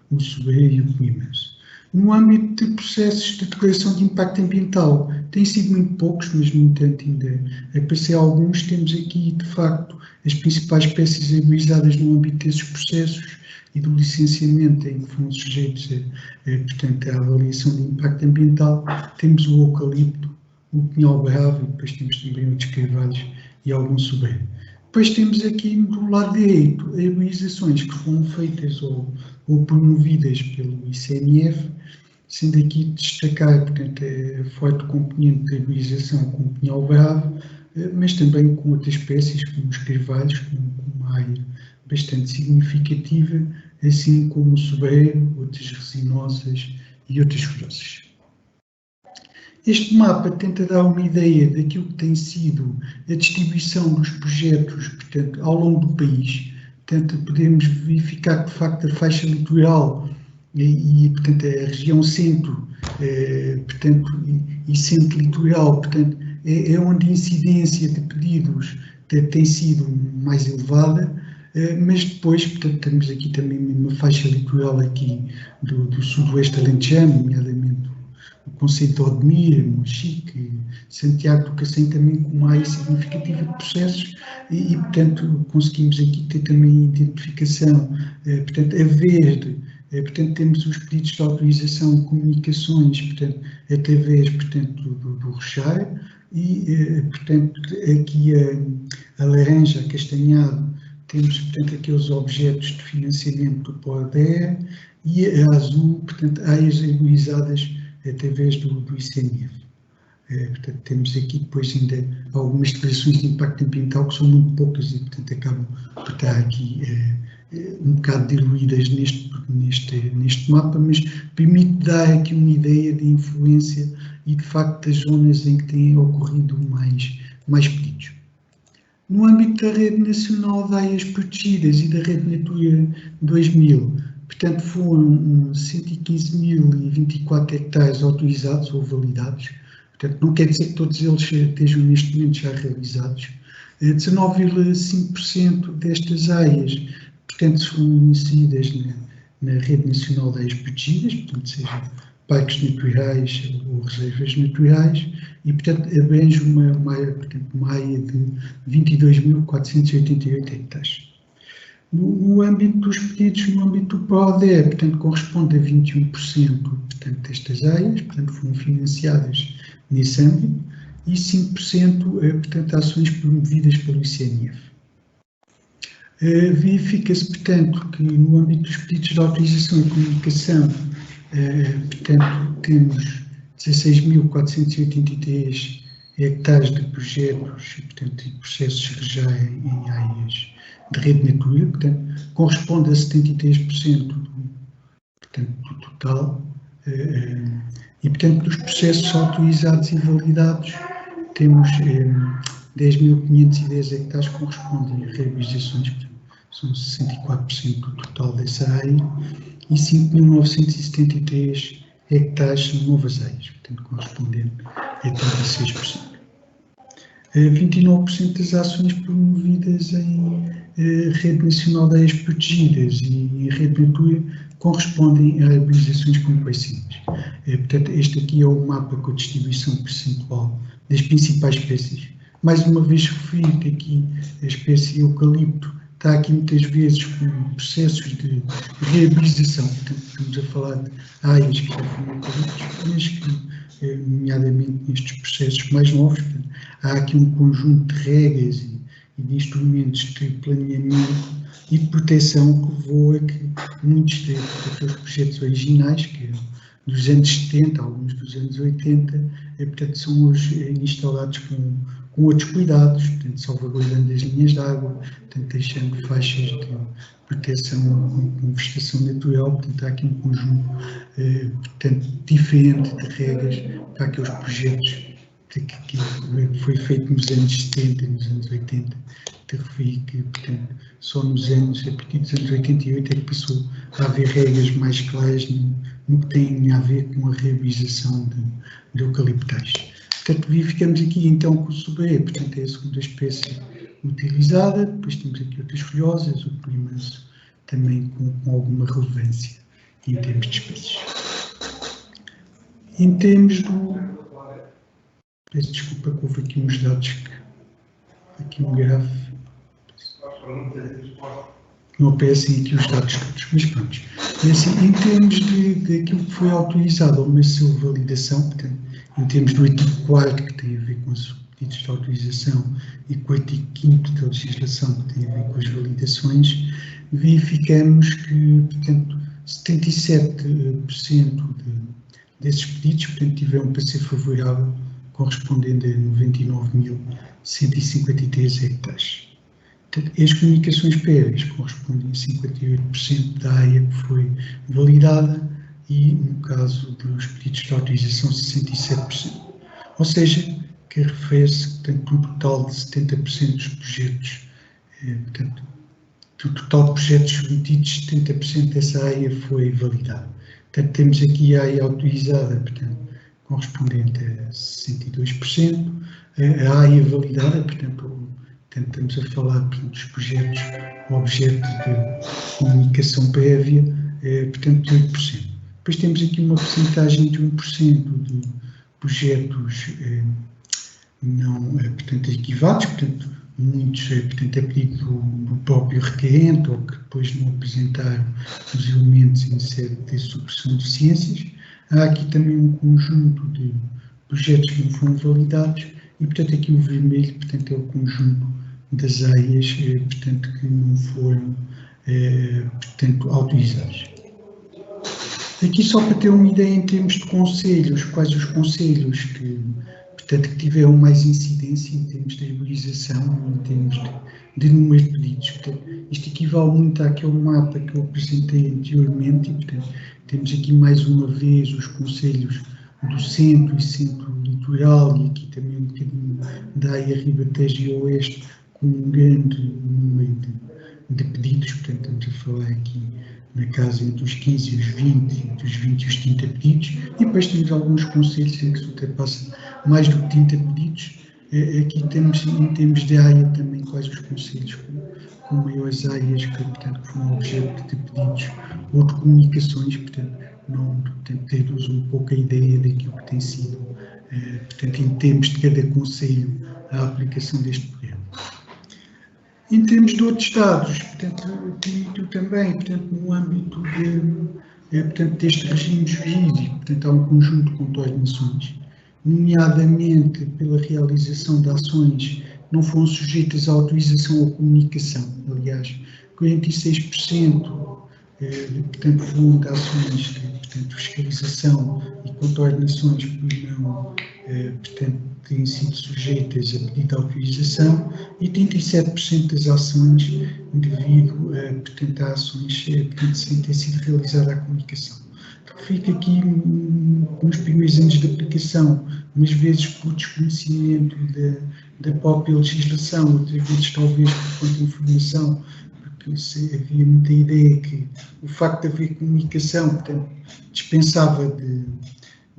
o sobeiro e o pinhão-manso. No âmbito de processos de declaração de impacto ambiental, têm sido muito poucos, mas, no entanto, ainda apareceram alguns. Temos aqui, de facto, as principais espécies arborizadas no âmbito desses processos e do licenciamento em que foram sujeitos portanto, à avaliação de impacto ambiental. Temos o eucalipto, o pinhal-bravo, e depois temos também outros carvalhos e algum sobeiro. Depois temos aqui do lado direito arborizações que foram feitas ou promovidas pelo ICNF, sendo aqui destacar, portanto, a forte componente de arborização com o pinhal-bravo, mas também com outras espécies, como os carvalhos, com uma área bastante significativa, assim como o sobeiro, outras resinosas e outras folhosas. Este mapa tenta dar uma ideia daquilo que tem sido a distribuição dos projetos, portanto, ao longo do país. Portanto, podemos verificar que, de facto, a faixa litoral portanto, a região centro, portanto, e centro-litoral, portanto, é onde a incidência de pedidos tem sido mais elevada, mas depois, portanto, temos aqui também uma faixa litoral aqui do sudoeste alentejano, nomeadamente o concelho de Odmira, Monchique, Santiago do Cacém, também com uma área significativa de processos e, portanto, conseguimos aqui ter também identificação, portanto, a verde, portanto, temos os pedidos de autorização e comunicações, portanto, através, portanto, do REJAR e, portanto, aqui a laranja, acastanhado, temos, portanto, aqueles objetos de financiamento do PRODER e a azul, portanto, áreas arborizadas através do ICNF. Portanto, temos aqui depois ainda algumas declarações de impacto ambiental que são muito poucas e, portanto, acabam por estar aqui um bocado diluídas neste mapa, mas permite dar aqui uma ideia de influência e, de facto, das zonas em que têm ocorrido mais pedidos. No âmbito da Rede Nacional de Áreas Protegidas e da Rede Natura 2000, portanto, foram 115.024 hectares autorizados ou validados. Portanto, não quer dizer que todos eles estejam neste momento já realizados. 19,5% destas áreas, portanto, são inseridas na Rede Nacional de Áreas Protegidas, portanto, seja parques naturais ou reservas naturais, e, portanto, abrange uma área de 22.488 hectares. No âmbito dos pedidos, no âmbito do PRODE, portanto, corresponde a 21%, portanto, destas áreas, portanto, foram financiadas nesse âmbito, e 5%, portanto, ações promovidas pelo ICNF. Verifica-se, portanto, que no âmbito dos pedidos de autorização e comunicação, portanto, temos 16.483 hectares de projetos e, portanto, processos já em áreas de rede natura, portanto, corresponde a 73% do total, e, portanto, dos processos autorizados e validados, temos 10.510 hectares que correspondem a reabilitações, portanto, são 64% do total dessa área, e 5.973 hectares são novas áreas, portanto, correspondendo a 36%. 29% das ações promovidas em Rede Nacional de Áreas Protegidas e em Rede Natura correspondem a arborizações complexas. Portanto, este aqui é o mapa com a distribuição percentual das principais espécies. Mais uma vez refiro que aqui a espécie eucalipto está aqui muitas vezes com processos de rearborização. Portanto, estamos a falar de áreas que já foram eucaliptos, mas que, nomeadamente nestes processos mais novos, portanto, há aqui um conjunto de regras e de instrumentos de planeamento e de proteção que levou a que muitos daqueles projetos originais, que eram dos anos 70, alguns dos anos 80, portanto, são hoje instalados com outros cuidados, portanto, salvaguardando as linhas de água, portanto, deixando faixas de proteção com vegetação natural, portanto, há aqui um conjunto portanto, diferente de regras para aqueles projetos que foi feito nos anos 70 e nos anos 80. Te referi que, portanto, só a partir dos anos 88 é que passou a haver regras mais claras no que tem a ver com a reabilização de eucaliptais. Portanto, verificamos aqui então que o subaé, portanto, é a segunda espécie utilizada, depois temos aqui outras folhosas, o polimanço também com alguma relevância em termos de espécies. Em termos do... Peço desculpa que houve aqui uns dados, aqui um grafo. Não aparecem aqui os dados todos, mas pronto. E assim, em termos daquilo que foi autorizado ou na sua validação, portanto, em termos do artigo 4º, que tem a ver com os pedidos de autorização, e com o artigo 5º da legislação, que tem a ver com as validações, verificamos que, portanto, 77% desses pedidos, portanto, tiveram para ser favorável, correspondendo a 99.153 hectares. Portanto, as comunicações prévias correspondem a 58% da área que foi validada e, no caso dos pedidos de autorização, 67%. Ou seja, que refere-se, portanto, um total de 70% dos projetos, portanto, do total de projetos submetidos, 70% dessa área foi validada. Portanto, temos aqui a área autorizada, portanto, correspondente a 62%, a área validada, portanto, estamos a falar, portanto, dos projetos objeto de comunicação prévia, portanto, de 8%. Depois temos aqui uma porcentagem de 1% de projetos não, portanto, arquivados, portanto, muitos, portanto, a pedido do próprio requerente ou que depois não apresentaram os elementos em sede de supressão de ciências. Há aqui também um conjunto de projetos que não foram validados e, portanto, aqui o vermelho, portanto, é o conjunto das áreas, portanto, que não foram, portanto, autorizadas. Aqui só para ter uma ideia em termos de conselhos, quais os conselhos que, portanto, que tiveram mais incidência em termos de arborização, em termos de número de pedidos. Portanto, isto equivale muito àquele mapa que eu apresentei anteriormente e, portanto, temos aqui mais uma vez os conselhos do centro e centro-litoral e aqui também um bocadinho da área ribatejo e oeste com um grande número de pedidos, portanto, estamos a falar aqui na casa entre os 15 e os 20, entre os 20 e os 30 pedidos, e depois temos alguns conselhos em que se ultrapassa mais do que 30 pedidos. Aqui temos, em termos de área, também quais os conselhos com maiores áreas que, portanto, foram objeto de pedidos ou de comunicações, portanto, reduz um pouco a ideia daquilo que tem sido, portanto, em termos de cada conselho, a aplicação deste programa. Em termos de outros dados, portanto, permito também, portanto, no âmbito portanto, deste regime jurídico, portanto, há um conjunto de contornações, nomeadamente pela realização de ações não foram sujeitas à autorização ou comunicação. Aliás, 46% portanto, foram de ações de portanto, fiscalização e contornações por não portanto, têm sido sujeitas a pedido de autorização, e 37% das ações devido portanto, a ações portanto, sem ter sido realizada a comunicação. Fica aqui nos primeiros anos de aplicação, umas vezes por desconhecimento da própria legislação, outras vezes talvez por falta de informação, porque havia muita ideia que o facto de haver comunicação, portanto, dispensava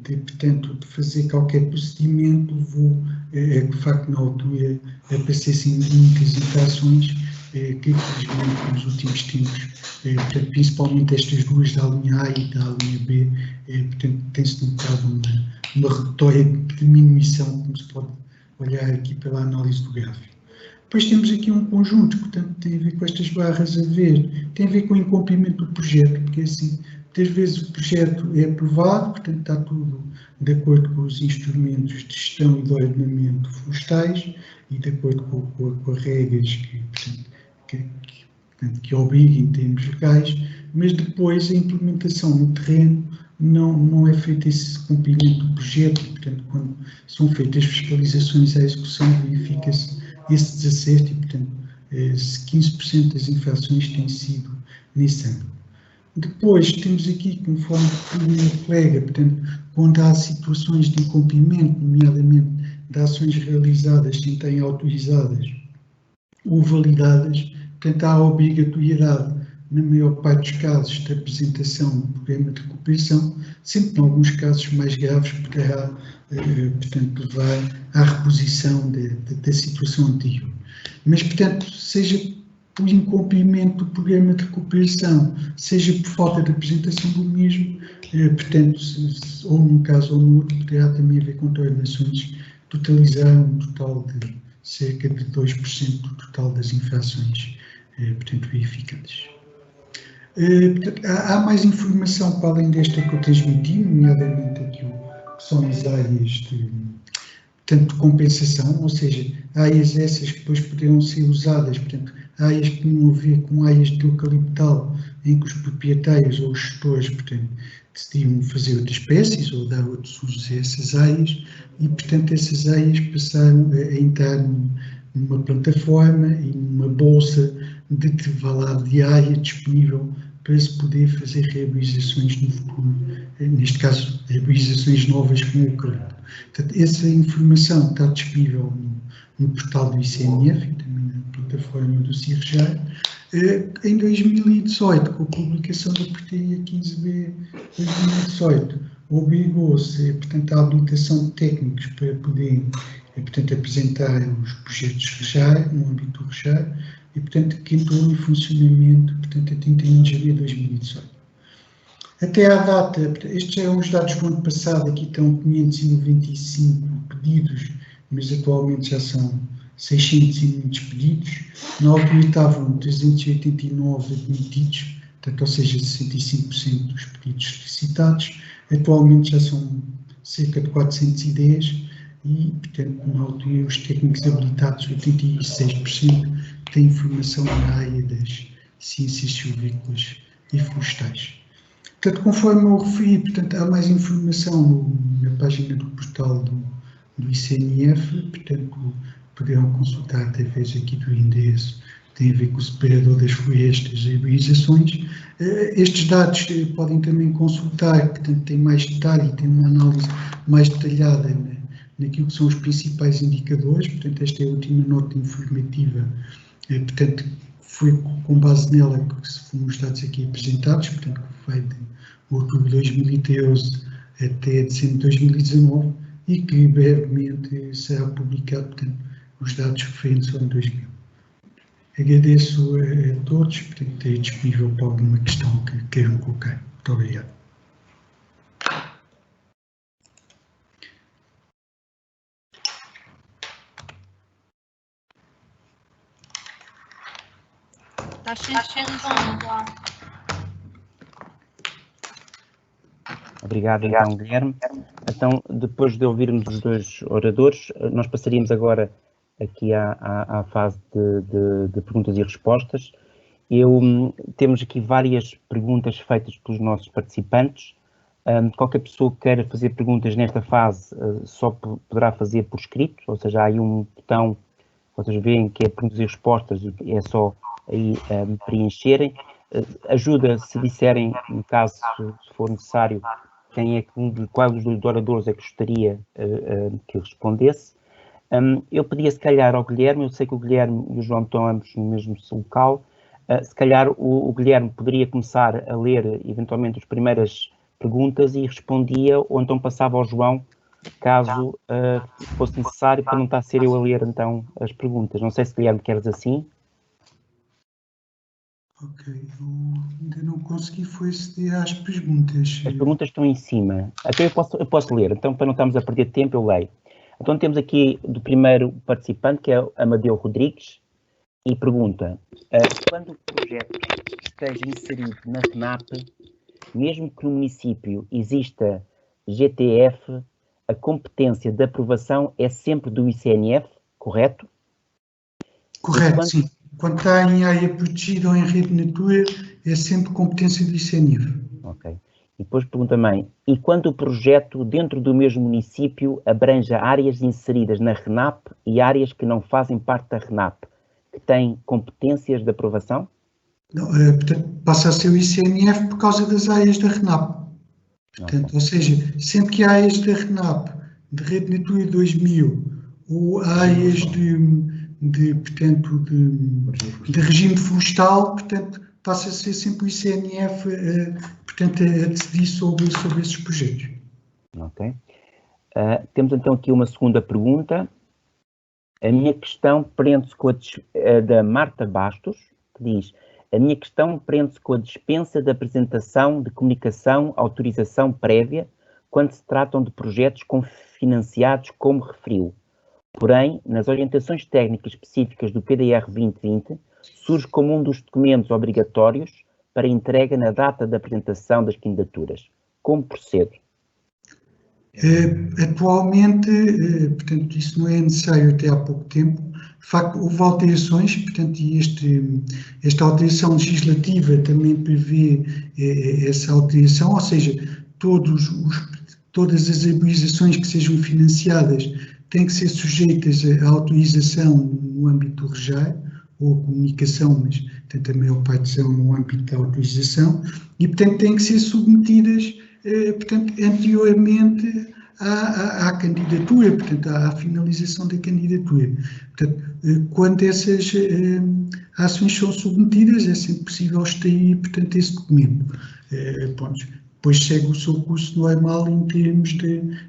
portanto, de fazer qualquer procedimento, levou de facto na altura aparecessem muitas infrações que infelizmente nos últimos tempos, portanto, principalmente estas duas da linha A e da linha B, portanto, tem-se notado uma retória de diminuição, como se pode olhar aqui pela análise do gráfico. Depois temos aqui um conjunto que, portanto, tem a ver com estas barras a ver, tem a ver com o incumprimento do projeto, porque assim, muitas vezes o projeto é aprovado, portanto, está tudo de acordo com os instrumentos de gestão e de ordenamento florestais e de acordo com as regras que obriguem em termos legais, mas depois a implementação no terreno não é feito esse cumprimento do projeto, e, portanto, quando são feitas fiscalizações à execução, verifica-se esse desacerto e, portanto, 15% das infrações têm sido nesse âmbito. Depois temos aqui, conforme o meu colega, portanto, quando há situações de incumprimento, nomeadamente de ações realizadas sem terem autorizadas ou validadas, portanto, há a obrigatoriedade, na maior parte dos casos, da apresentação do programa de recuperação, sempre em alguns casos mais graves poderá, portanto, levar à reposição da situação anterior. Mas, portanto, seja por incumprimento do programa de recuperação, seja por falta de apresentação do mesmo, portanto, ou num caso ou no outro, poderá também haver contornações que totalizaram um total de cerca de 2% do total das infrações, portanto, verificadas. Portanto, há mais informação para além desta que eu transmiti, nomeadamente aquilo que são as áreas de compensação, ou seja, áreas essas que depois poderão ser usadas, portanto, áreas que tinham a ver com áreas de eucaliptal em que os proprietários ou os gestores, portanto, decidiam fazer outras espécies ou dar outros usos a essas áreas e, portanto, essas áreas passaram a entrar numa plataforma e numa bolsa de valado de área disponível para se poder fazer reabilizações no futuro, neste caso, reabilizações novas com o eucalipto. Portanto, essa informação está disponível no portal do ICNF e também na plataforma do CIRJAR. Em 2018, com a publicação da portaria 15B 2018, obrigou-se, portanto, a habilitação de técnicos para poderem, portanto, apresentar os projetos RJAR, no âmbito do RJAR, e, portanto, que entrou em funcionamento, portanto, a 31 de janeiro de 2018. Até à data, estes eram os dados do ano passado, aqui estão 595 pedidos, mas atualmente já são 600 pedidos. Na altura estavam 389 admitidos, portanto, ou seja, 65% dos pedidos solicitados. Atualmente já são cerca de 410 e, portanto, na altura os técnicos habilitados, 86%, têm formação na área das ciências silvícolas e florestais. Portanto, conforme eu referi, portanto, há mais informação na página do portal do ICNF, portanto, poderão consultar através aqui do endereço, tem a ver com o separador das florestas e arborizações. Estes dados podem também consultar, portanto, tem mais detalhe, tem uma análise mais detalhada naquilo que são os principais indicadores, portanto, esta é a última nota informativa, portanto, foi com base nela que foram os dados aqui apresentados, portanto, que vai de outubro de 2013 até dezembro de 2019 e que brevemente será publicado, portanto, os dados referentes ao ano 2000. Agradeço a todos, portanto, estou disponível para alguma questão que queiram colocar. Muito obrigado. Está sem som, João. Obrigado, então, Guilherme. Então, depois de ouvirmos os dois oradores, nós passaríamos agora aqui à fase de perguntas e respostas. Temos aqui várias perguntas feitas pelos nossos participantes. Qualquer pessoa que queira fazer perguntas nesta fase só poderá fazer por escrito, ou seja, há aí um botão, vocês veem que é perguntas e respostas e é só aí preencherem. Ajuda se disserem, no caso, se for necessário, qual dos dois oradores é que gostaria que respondesse. Eu pedia, se calhar, ao Guilherme, eu sei que o Guilherme e o João estão ambos no mesmo local, se calhar o Guilherme poderia começar a ler, eventualmente, as primeiras perguntas e respondia, ou então passava ao João, caso fosse necessário, para não estar a ser eu a ler, então, as perguntas. Não sei se, Guilherme, queres assim? Ok, eu ainda não consegui aceder às perguntas. As perguntas estão em cima. Até eu posso ler, então para não estarmos a perder tempo, eu leio. Então temos aqui do primeiro participante, que é Amadeu Rodrigues, e pergunta: quando o projeto esteja inserido na RNAP, mesmo que no município exista GTF, a competência de aprovação é sempre do ICNF, correto? Correto, sim. Quando está em área protegida ou em rede Natura, é sempre competência do ICNF. Ok. E depois pergunta também, e quando o projeto dentro do mesmo município abranja áreas inseridas na RNAP e áreas que não fazem parte da RNAP, que têm competências de aprovação? Não, portanto, passa a ser o ICNF por causa das áreas da RNAP. Portanto, ou seja, sempre que há áreas da RNAP, de rede Natura 2000, ou áreas portanto, de regime florestal, portanto, passa a ser sempre o ICNF portanto, a decidir sobre esses projetos. Ok. Temos então aqui uma segunda pergunta. A minha questão prende-se com a da Marta Bastos, que diz: a minha questão prende-se com a dispensa de apresentação de comunicação, autorização prévia, quando se tratam de projetos financiados como referiu. Porém, nas orientações técnicas específicas do PDR 2020, surge como um dos documentos obrigatórios para entrega na data da apresentação das candidaturas. Como procedo? Atualmente, portanto, isso não é necessário até há pouco tempo. De facto, houve alterações, portanto, e esta alteração legislativa também prevê essa alteração, ou seja, todas as arborizações que sejam financiadas têm que ser sujeitas à autorização no âmbito do REJAR, ou a comunicação, mas portanto, a maior parte são no âmbito da autorização, e, portanto, têm que ser submetidas portanto, anteriormente à candidatura, portanto, à finalização da candidatura. Portanto, quando essas ações são submetidas, é sempre possível extrair, portanto, esse documento. Depois segue o seu curso normal em termos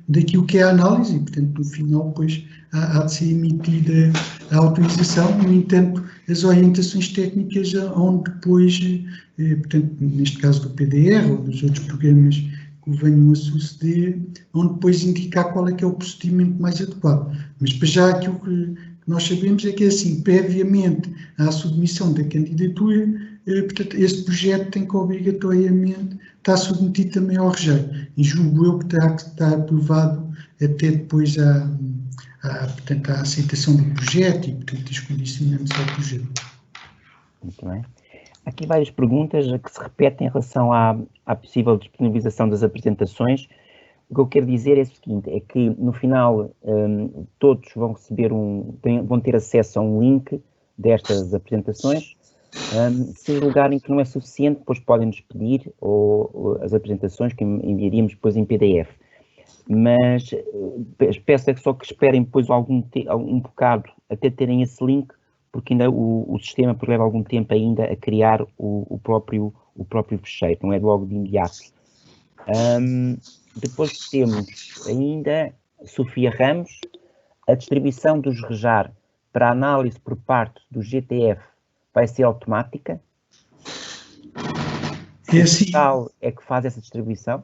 daquilo que é a análise e, portanto, no final, depois há de ser emitida a autorização. No entanto, as orientações técnicas onde depois, portanto, neste caso do PDR ou dos outros programas que venham a suceder, onde depois indicar qual é que é o procedimento mais adequado. Mas para já aquilo que nós sabemos é que é assim, previamente à submissão da candidatura, portanto, este projeto tem que obrigatoriamente estar submetido também ao REJAR. E julgo eu que terá que estar aprovado até depois portanto, a aceitação do projeto e, portanto, os condicionamentos ao projeto. Muito bem. Há aqui várias perguntas que se repetem em relação à possível disponibilização das apresentações. O que eu quero dizer é o seguinte, é que no final todos vão receber vão ter acesso a um link destas apresentações. Se julgarem que não é suficiente, depois podem nos pedir ou as apresentações que enviaríamos depois em PDF. Mas peço é só que esperem depois um bocado até terem esse link, porque ainda o sistema leva algum tempo ainda a criar o próprio fecheiro, não é logo de imediato. Depois temos ainda Sofia Ramos, a distribuição dos REJAR para análise por parte do GTF vai ser automática? É assim, o portal é que faz essa distribuição?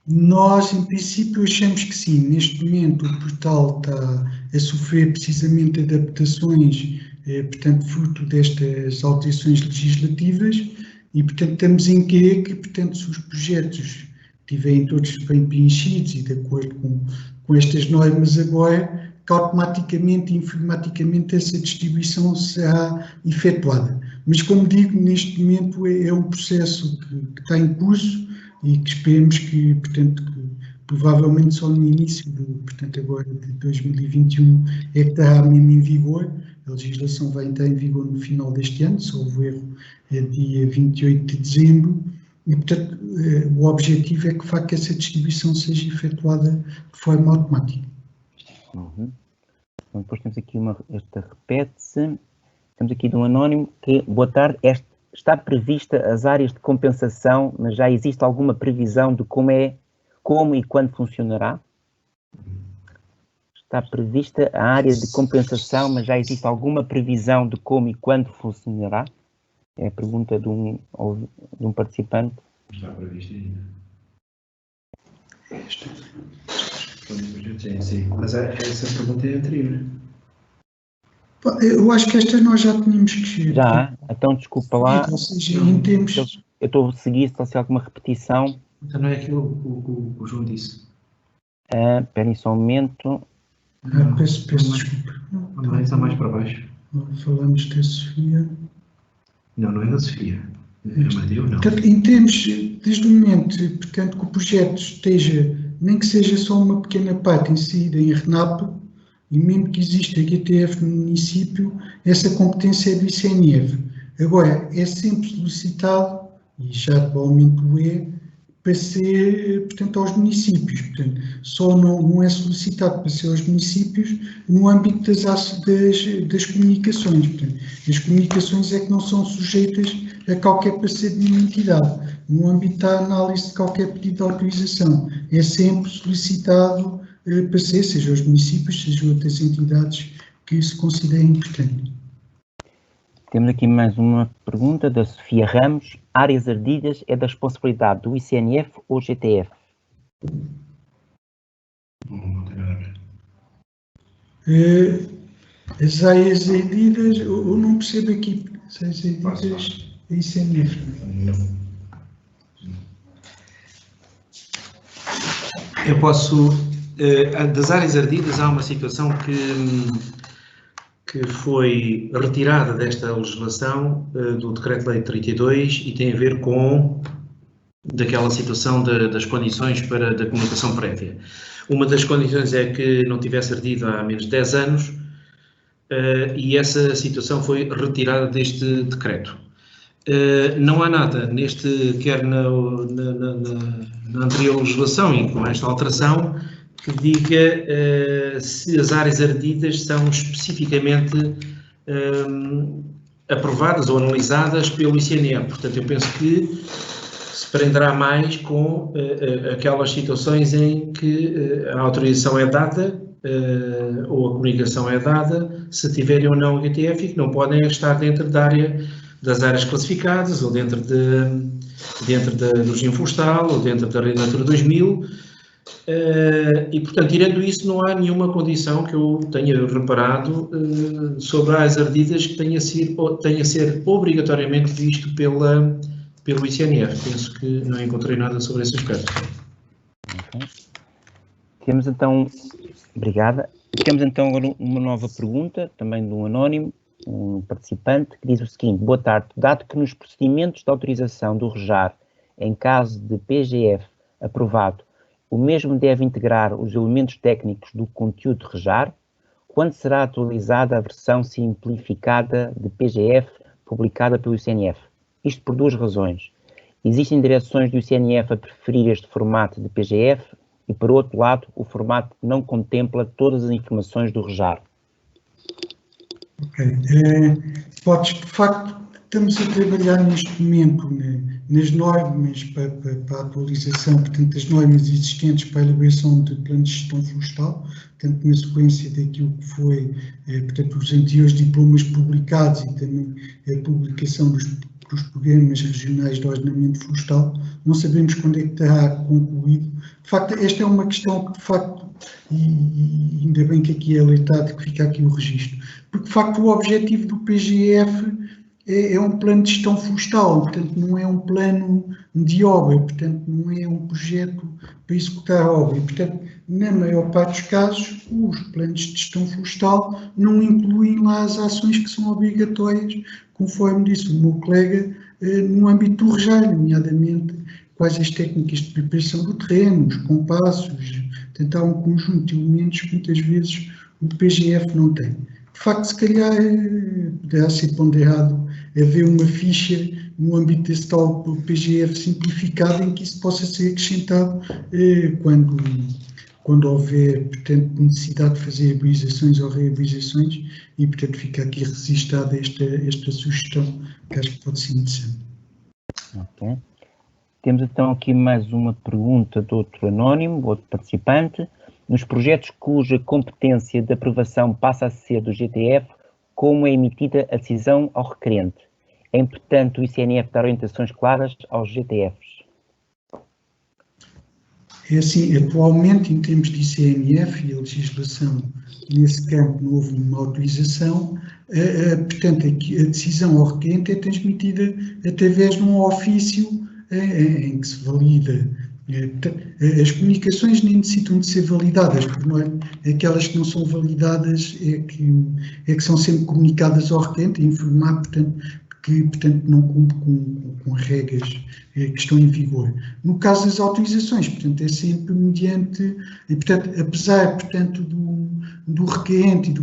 Nós, em princípio, achamos que sim. Neste momento, o portal está a sofrer precisamente adaptações, portanto, fruto destas alterações legislativas, e, portanto, estamos em querer que, portanto, se os projetos estiverem todos bem preenchidos e de acordo com estas normas agora, que automaticamente e informaticamente essa distribuição será efetuada. Mas, como digo, neste momento é um processo que está em curso e que esperemos que, portanto, que provavelmente só no início, portanto, agora de 2021, é que estará mesmo em vigor. A legislação vai entrar em vigor no final deste ano, se houver erro, é dia 28 de dezembro, e, portanto, o objetivo é que, de facto, essa distribuição seja efetuada de forma automática. Uhum. Então, depois temos aqui esta repete-se, temos aqui de um anónimo que, boa tarde, está prevista as áreas de compensação, mas já existe alguma previsão de como e quando funcionará? Está prevista a área de compensação, mas já existe alguma previsão de como e quando funcionará? É a pergunta de um participante. Está previsto ainda. Mas essa pergunta é anterior. Eu acho que esta nós já tínhamos que... Já? Então, desculpa lá. Ou seja, em termos... Eu estou a seguir, se há alguma repetição. Então não é aquilo que o João disse. Esperem só um momento. Peço desculpa. Não, está mais para baixo. Falamos da Sofia. Não é da Sofia. Amadeu, não. Portanto, em termos, desde o momento, portanto, que o projeto esteja, nem que seja só uma pequena parte inserida em RENAP, e mesmo que exista GTF no município, essa competência é do ICNF. Agora, é sempre solicitado, e já atualmente o é, para ser, portanto, aos municípios. Portanto, só não é solicitado para ser aos municípios no âmbito das comunicações. Portanto, as comunicações é que não são sujeitas a qualquer parecer de nenhuma entidade. No âmbito da análise de qualquer pedido de autorização, é sempre solicitado para ser, seja os municípios, seja outras entidades que se considerem importantes. Temos aqui mais uma pergunta da Sofia Ramos. Áreas ardidas é da responsabilidade do ICNF ou GTF? Não tem nada a ver. As áreas ardidas, eu não percebo aqui. As áreas ardidas é ICNF. Não. Eu posso... das áreas ardidas há uma situação que foi retirada desta legislação do Decreto-Lei 32 e tem a ver com daquela situação das condições da comunicação prévia. Uma das condições é que não tivesse ardido há menos de 10 anos e essa situação foi retirada deste decreto. Não há nada quer na anterior legislação e com esta alteração, que diga se as áreas ardidas são especificamente aprovadas ou analisadas pelo ICNF. Portanto, eu penso que se prenderá mais com aquelas situações em que a autorização é dada ou a comunicação é dada, se tiverem ou não o GTF e que não podem estar dentro das áreas classificadas ou dentro do regime florestal ou dentro da Rede Natura 2000. E, portanto, tirando isso, não há nenhuma condição que eu tenha reparado sobre áreas ardidas que tenha a ser obrigatoriamente visto pelo ICNF. Penso que não encontrei nada sobre esse aspecto. Okay. Temos então, obrigada. Temos então agora uma nova pergunta, também de um anónimo, um participante, que diz o seguinte: boa tarde, dado que nos procedimentos de autorização do REJAR, em caso de PGF aprovado, o mesmo deve integrar os elementos técnicos do conteúdo de REJAR, quando será atualizada a versão simplificada de PGF publicada pelo ICNF? Isto por duas razões. Existem direções do ICNF a preferir este formato de PGF e, por outro lado, o formato não contempla todas as informações do REJAR. Ok. De facto, estamos a trabalhar neste momento nas normas para a atualização, portanto, das normas existentes para a elaboração de planos de gestão florestal, portanto, na sequência daquilo que foi, portanto, os anteriores diplomas publicados e também a publicação dos programas regionais de ordenamento florestal. Não sabemos quando é que estará concluído. De facto, esta é uma questão que, de facto, e ainda bem que aqui é alertado, que fica aqui o registro, porque, de facto, o objetivo do PGF é um plano de gestão florestal, portanto, não é um plano de obra, portanto, não é um projeto para executar obra. E, portanto, na maior parte dos casos, os planos de gestão florestal não incluem lá as ações que são obrigatórias, conforme disse o meu colega, no âmbito do REJAR, nomeadamente quais as técnicas de preparação do terreno, os compassos, portanto, há um conjunto de elementos que muitas vezes o PGF não tem. De facto, se calhar poderá ser ponderado haver uma ficha no âmbito desse tal PGF simplificado em que isso possa ser acrescentado quando houver, portanto, necessidade de fazer arborizações ou rearborizações e, portanto, fica aqui registada esta sugestão que acho que pode ser interessante. Ok. Temos então aqui mais uma pergunta de outro anónimo, outro participante. Nos projetos cuja competência de aprovação passa a ser do GTF, como é emitida a decisão ao requerente? É importante o ICNF dar orientações claras aos GTFs? É assim, atualmente, em termos de ICNF e a legislação nesse campo não houve uma autorização, portanto, a decisão ao requerente é transmitida através de um ofício em que se valida. As comunicações nem necessitam de ser validadas, porque não é, aquelas que não são validadas é que são sempre comunicadas ao requerente, informar, portanto, que não cumpre com regras que estão em vigor. No caso das autorizações, portanto, é sempre mediante, portanto, apesar, portanto, do requerente e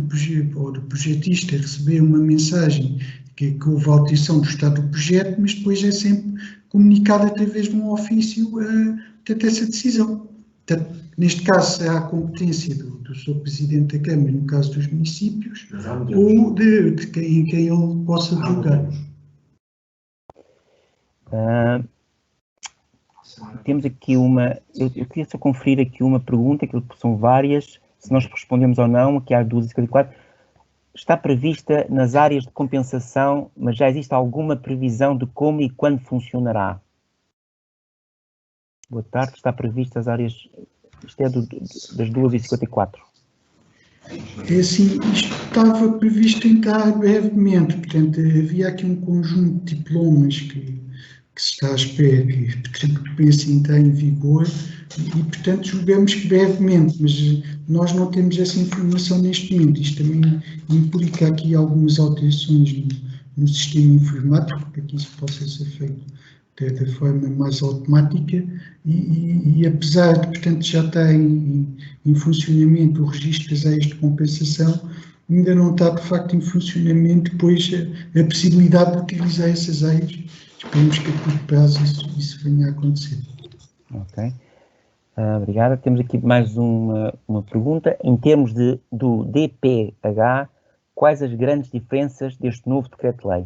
ou do projetista receber uma mensagem que houve alteração do estado do projeto, mas depois é sempre comunicada através de um ofício, portanto, essa decisão. Portanto, neste caso, será a competência do Sr. Presidente da Câmara, no caso dos municípios, ou de quem ele possa julgar. Temos aqui eu queria só conferir aqui uma pergunta, que são várias, se nós respondemos ou não, aqui há 254. Está prevista nas áreas de compensação, mas já existe alguma previsão de como e quando funcionará? Boa tarde, está prevista as áreas, isto é das 2h54. É assim, isto estava previsto entrar brevemente, portanto, havia aqui um conjunto de diplomas que se está à espera, que portanto, pensa em entrar em vigor e, portanto, julgamos que brevemente, mas nós não temos essa informação neste momento. Isto também implica aqui algumas alterações no sistema informático, para que isso possa ser feito de forma mais automática e apesar de, portanto, já estar em funcionamento o registro das áreas de compensação, ainda não está, de facto, em funcionamento depois a possibilidade de utilizar essas áreas. Esperemos que a curto prazo isso venha a acontecer. Ok. Obrigada. Temos aqui mais uma pergunta. Em termos do DPH, quais as grandes diferenças deste novo decreto-lei?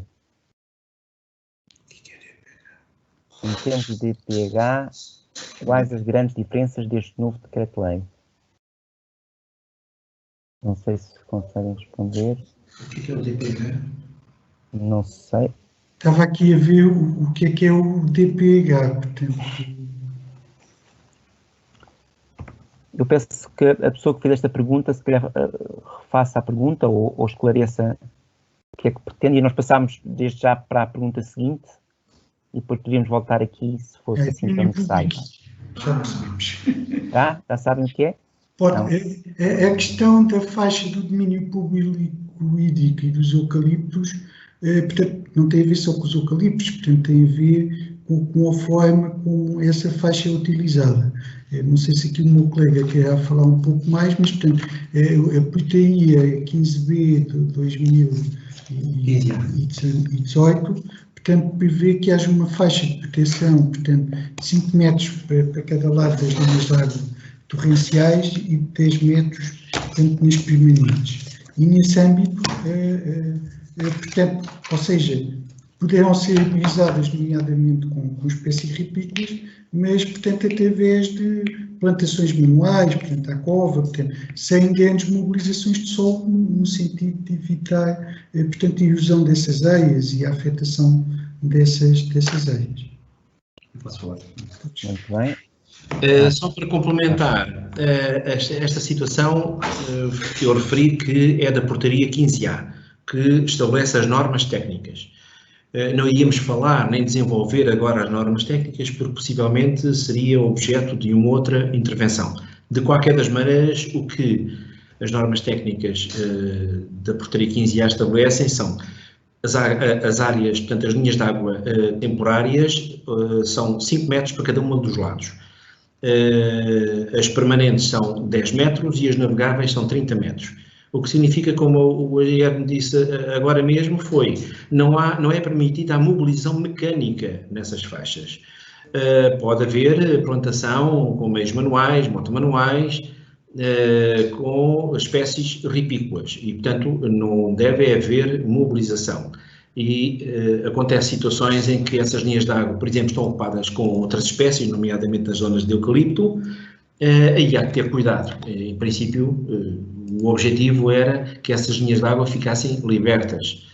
Em termos de DPH, quais as grandes diferenças deste novo decreto-lei? Não sei se conseguem responder. O que é o DPH? Não sei. Estava aqui a ver o que é o DPH, portanto. Eu peço que a pessoa que fez esta pergunta, se calhar, refaça a pergunta ou esclareça o que é que pretende, e nós passamos desde já para a pergunta seguinte e depois podíamos voltar aqui se fosse assim tão necessário. Já percebemos. Tá? Já sabem o que é? A questão da faixa do domínio público hídrico e dos eucaliptos, portanto, não tem a ver só com os eucaliptos, portanto, tem a ver com a forma como essa faixa é utilizada. Não sei se aqui o meu colega quer falar um pouco mais, mas, portanto, a portaria 15B de 2018, portanto, prevê que haja uma faixa de proteção, portanto, de 5 metros para cada lado das linhas de água torrenciais e 10 metros, portanto, nas permanentes. E nesse âmbito, portanto, ou seja, poderão ser arborizadas, nomeadamente com espécies ripícolas, mas, portanto, através de plantações manuais, portanto, à cova, portanto, sem grandes mobilizações de solo, no sentido de evitar, portanto, a erosão dessas áreas e a afetação dessas áreas. Posso falar? Muito bem. Só para complementar esta situação que eu referi, que é da portaria 15A, que estabelece as normas técnicas. Não iríamos falar nem desenvolver agora as normas técnicas, porque possivelmente seria objeto de uma outra intervenção. De qualquer das maneiras, o que as normas técnicas da portaria 15A estabelecem são as áreas, portanto, as linhas de água temporárias são 5 metros para cada um dos lados. As permanentes são 10 metros e as navegáveis são 30 metros. O que significa, como o Guilherme disse agora mesmo, não é permitida a mobilização mecânica nessas faixas. Pode haver plantação com meios manuais, motomanuais, com espécies ripícolas e, portanto, não deve haver mobilização. E acontecem situações em que essas linhas de água, por exemplo, estão ocupadas com outras espécies, nomeadamente nas zonas de eucalipto, e há que ter cuidado. Em princípio, o objetivo era que essas linhas de água ficassem libertas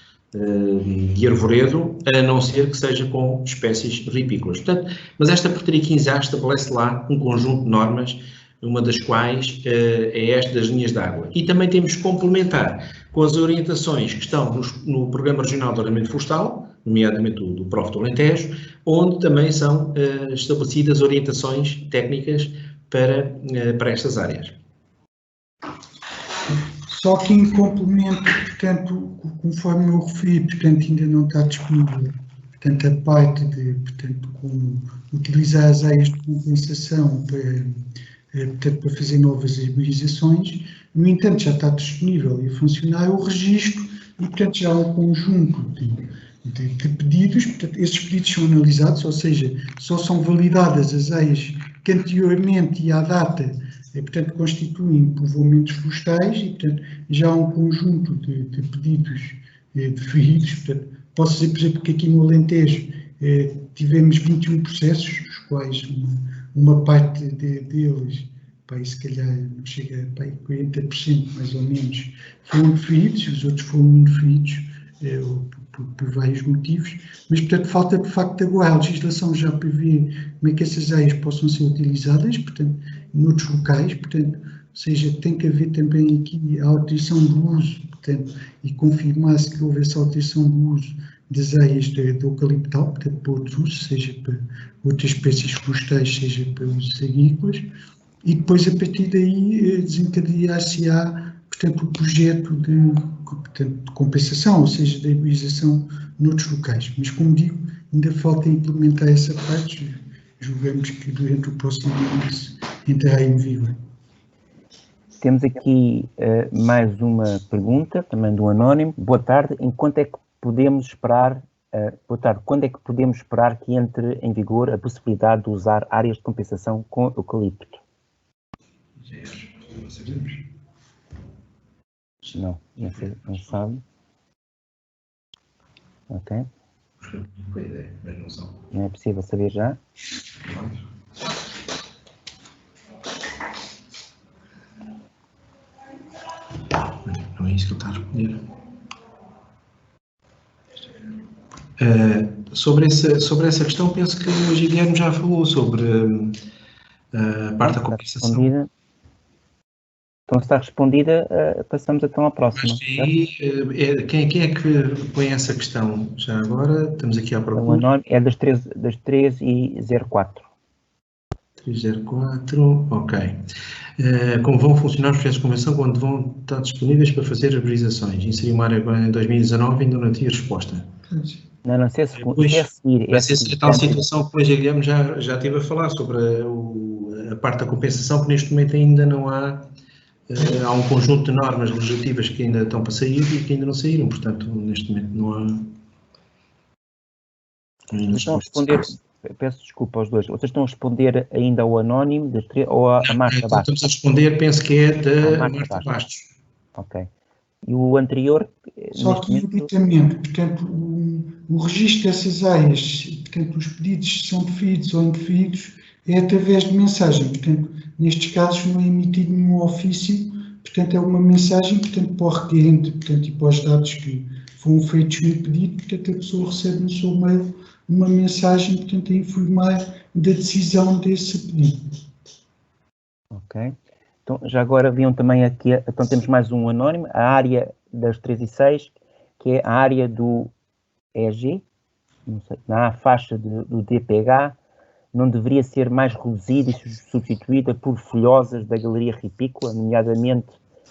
de arvoredo, a não ser que seja com espécies ripícolas. Portanto, mas esta portaria 15A estabelece lá um conjunto de normas, uma das quais é esta das linhas de água. E também temos que complementar com as orientações que estão no Programa Regional de Ordenamento Florestal, nomeadamente do PROF do Alentejo, onde também são estabelecidas orientações técnicas para estas áreas. Só que em complemento, portanto, conforme eu referi, portanto, ainda não está disponível, portanto, a parte de, portanto, como utilizar as áreas de compensação para fazer novas arborizações. No entanto, já está disponível e a funcionar o registro e, portanto, já há um conjunto de pedidos. Portanto, esses pedidos são analisados, ou seja, só são validadas as áreas que anteriormente e à data, portanto, constituem povoamentos florestais e, portanto, já há um conjunto de pedidos deferidos. Portanto, posso dizer, por exemplo, que aqui no Alentejo tivemos 21 processos, os quais uma parte deles, se calhar não chega a 40% mais ou menos, foram deferidos, os outros foram indeferidos por vários motivos, mas, portanto, falta de facto agora a legislação já prevê como é que essas áreas possam ser utilizadas, portanto, em outros locais, portanto, ou seja, tem que haver também aqui a autorização do uso, portanto, e confirmar-se que houve essa autorização do uso das áreas de eucaliptal, portanto, para outros usos, seja para outras espécies florestais, seja para usos agrícolas, e depois, a partir daí, desencadear-se-á, portanto, o projeto de compensação, ou seja, de arborização noutros locais. Mas, como digo, ainda falta implementar essa parte, julgamos que durante o próximo ano isso entrará em vigor. Temos aqui mais uma pergunta, também do Anónimo. Boa tarde, enquanto é que podemos esperar, quando é que podemos esperar que entre em vigor a possibilidade de usar áreas de compensação com eucalipto? Não sabe. Ok. Não é possível saber já. Não é isso que ele está a responder. Sobre essa questão, penso que o Guilherme já falou sobre a parte da compensação. Então, se está respondida, passamos então à próxima. Acho que aí, quem é que põe essa questão? Já agora, estamos aqui à procura. Então, é das 3:04. 3:04, ok. Como vão funcionar os processos de convenção quando vão estar disponíveis para fazer arborizações? Inseri uma área em 2019 ainda não tive resposta. Não sei se é a seguir. Vai ser tal situação que depois a Guilherme já estive a falar sobre a parte da compensação, que neste momento ainda não há. Há um conjunto de normas legislativas que ainda estão para sair e que ainda não saíram, portanto, neste momento não há. Estão a responder, peço desculpa aos dois, vocês estão a responder ainda ao Anónimo ou a Marta Bastos? Estamos a responder, penso que é da Marta Bastos. Ok. E o anterior... Só que o aditamento, portanto, o registro dessas áreas, portanto, os pedidos são deferidos ou indeferidos, é através de mensagem. Portanto, nestes casos não é emitido nenhum ofício, portanto, é uma mensagem, portanto, para o requerente, portanto, e para os dados que foram feitos no pedido, portanto, a pessoa recebe no seu mail uma mensagem, portanto, a informar da decisão desse pedido. Ok. Então, já agora viam também aqui, então temos mais um anónimo, a área das 3 e 6, que é a área do EG, não sei, na faixa do DPH, não deveria ser mais reduzida e substituída por folhosas da galeria ripícola, nomeadamente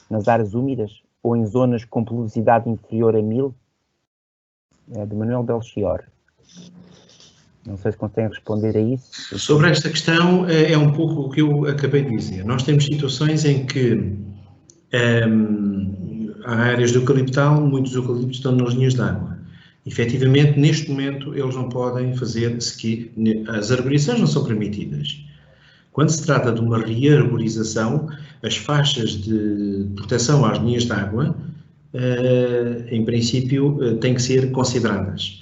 nas áreas úmidas ou em zonas com pluviosidade inferior a 1000? É de Manuel Del Chior. Não sei se conseguem responder a isso. Sobre esta questão, é um pouco o que eu acabei de dizer. Nós temos situações em que há áreas de eucaliptal, muitos eucaliptos estão nas linhas de água. Efetivamente, neste momento, eles não podem fazer ski, as arborizações não são permitidas. Quando se trata de uma rearborização, as faixas de proteção às linhas de água, em princípio, têm que ser consideradas.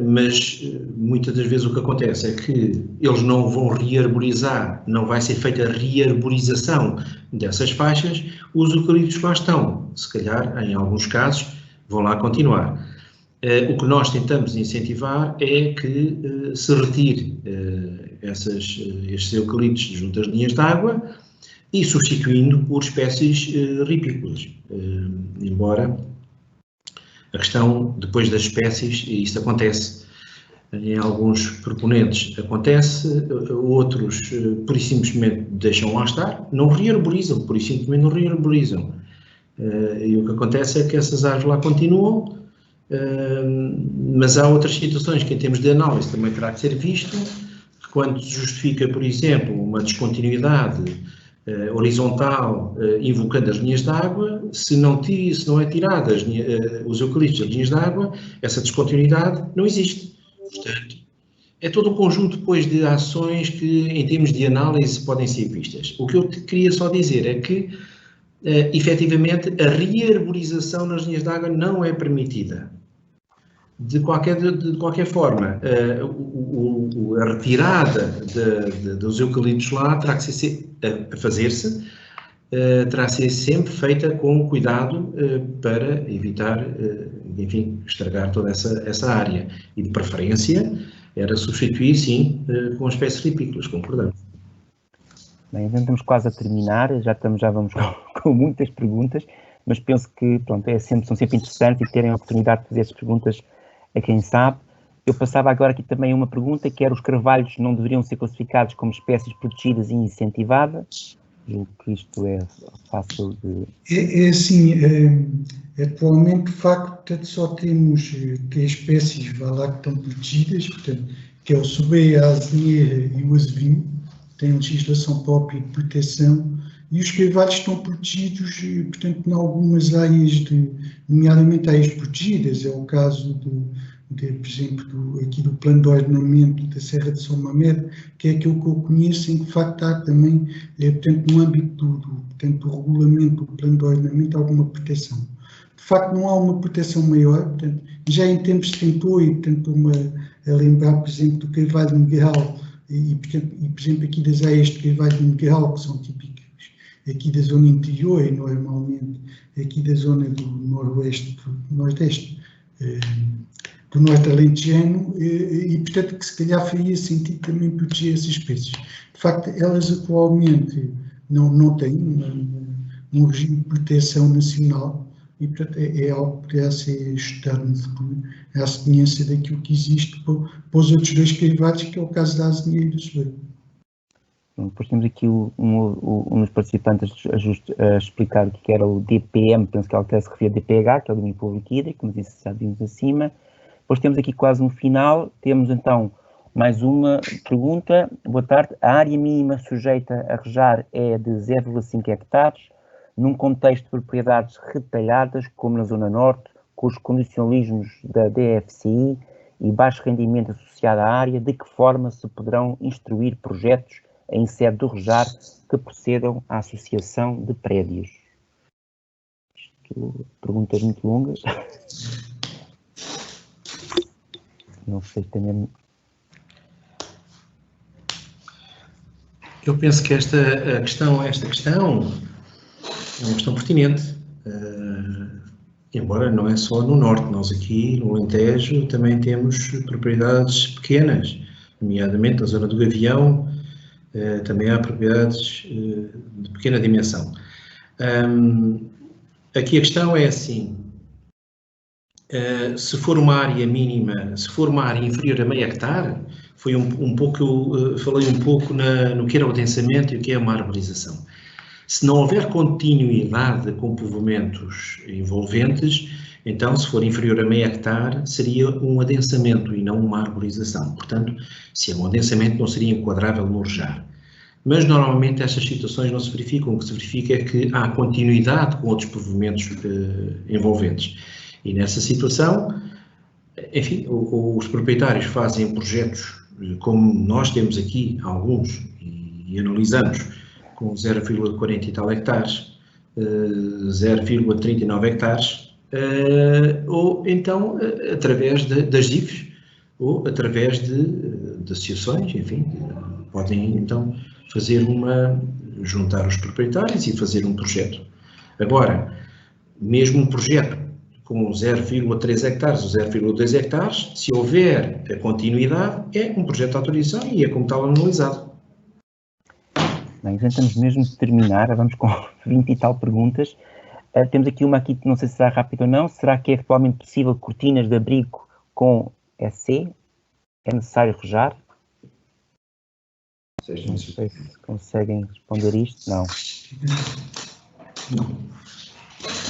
Mas muitas das vezes o que acontece é que eles não vão rearborizar, não vai ser feita a rearborização dessas faixas, os eucaliptos lá estão. Se calhar, em alguns casos, vão lá continuar. O que nós tentamos incentivar é que se retire estes eucaliptos junto às linhas de água e substituindo por espécies ripícolas. Embora a questão, depois das espécies, e isto acontece em alguns proponentes, acontece, outros, por e simplesmente, deixam lá estar, não rearborizam, por e simplesmente não rearborizam. E o que acontece é que essas árvores lá continuam, mas há outras situações que, em termos de análise, também terá que ser visto, que quando se justifica, por exemplo, uma descontinuidade horizontal, invocando as linhas de água, se não é tirada os eucaliptos das linhas de água, essa descontinuidade não existe. Portanto, é todo um conjunto depois de ações que, em termos de análise, podem ser vistas. O que eu queria só dizer é que, efetivamente, a rearborização nas linhas de água não é permitida. De qualquer forma, a retirada dos eucaliptos lá terá que ser a fazer-se, terá que ser sempre feita com cuidado para evitar, enfim, estragar toda essa área. E de preferência era substituir, sim, com espécies ripícolas, concordamos. Bem, então estamos quase a terminar, já vamos com muitas perguntas, mas penso que, pronto, são sempre interessantes e terem a oportunidade de fazer essas perguntas a quem sabe. Eu passava agora aqui também uma pergunta, que era: os carvalhos não deveriam ser classificados como espécies protegidas e incentivadas? Julgo que isto é fácil de... É assim, atualmente, de facto, só temos 3 espécies, vá lá, que estão protegidas, portanto, que é o sobeia, a azeneira e o azevinho, têm legislação própria de proteção, e os carvalhos estão protegidos, portanto, em algumas áreas, nomeadamente áreas protegidas. É o caso, por exemplo, aqui do plano de ordenamento da Serra de São Mamede, que é aquilo que eu conheço, em que, de facto, há também, portanto, no âmbito do regulamento do plano de ordenamento, alguma proteção. De facto, não há uma proteção maior, portanto, já em tempos se tentou, e, portanto, a lembrar, por exemplo, do carvalho negral, e, por exemplo, aqui das áreas de carvalho negral, que são típicas aqui da zona interior, e normalmente aqui da zona do nordeste, do norte alentejano, e portanto que se calhar faria sentido também proteger essas espécies. De facto, elas atualmente não têm um regime de proteção nacional, e portanto é algo que poderá ser estudado no futuro, à semelhança daquilo que existe para os outros 2 carvalhos, que é o caso da azeneira e do sobeiro. Depois temos aqui um dos participantes a explicar o que era o DPM, penso que ela quer se referir a DPH, que é o domínio público hídrico, mas isso já vimos acima. Depois temos aqui quase um final, temos então mais uma pergunta. Boa tarde. A área mínima sujeita a rejar é de 0,5 hectares, num contexto de propriedades retalhadas, como na Zona Norte, com os condicionalismos da DFCI e baixo rendimento associado à área, de que forma se poderão instruir projetos em sede do REJAR que procedam à associação de prédios? perguntas muito longas. Não sei também. Eu penso que esta questão é uma questão pertinente, embora não é só no Norte. Nós aqui, no Alentejo, também temos propriedades pequenas, nomeadamente na zona do Gavião, também há propriedades de pequena dimensão. Aqui a questão é assim, se for uma área mínima, se for uma área inferior a meio hectare, foi falei um pouco no que era o adensamento e o que é uma arborização. Se não houver continuidade com povoamentos envolventes, então, se for inferior a meio hectare, seria um adensamento e não uma arborização. Portanto, se é um adensamento, não seria enquadrável no REJAR. Mas, normalmente, estas situações não se verificam. O que se verifica é que há continuidade com outros povoamentos envolventes. E, nessa situação, enfim, os proprietários fazem projetos, como nós temos aqui alguns, e analisamos, com 0,40 e tal hectares, 0,39 hectares, ou então através das IFs, ou através de associações, enfim, podem então juntar os proprietários e fazer um projeto. Agora, mesmo um projeto com 0,3 hectares ou 0,2 hectares, se houver a continuidade, é um projeto de autorização e é como tal analisado. Bem, já estamos mesmo de terminar, vamos com 20 e tal perguntas. Temos aqui uma aqui, não sei se será rápido ou não. Será que é atualmente possível cortinas de abrigo com EC? É necessário REJAR? Não sei se conseguem responder isto. Não.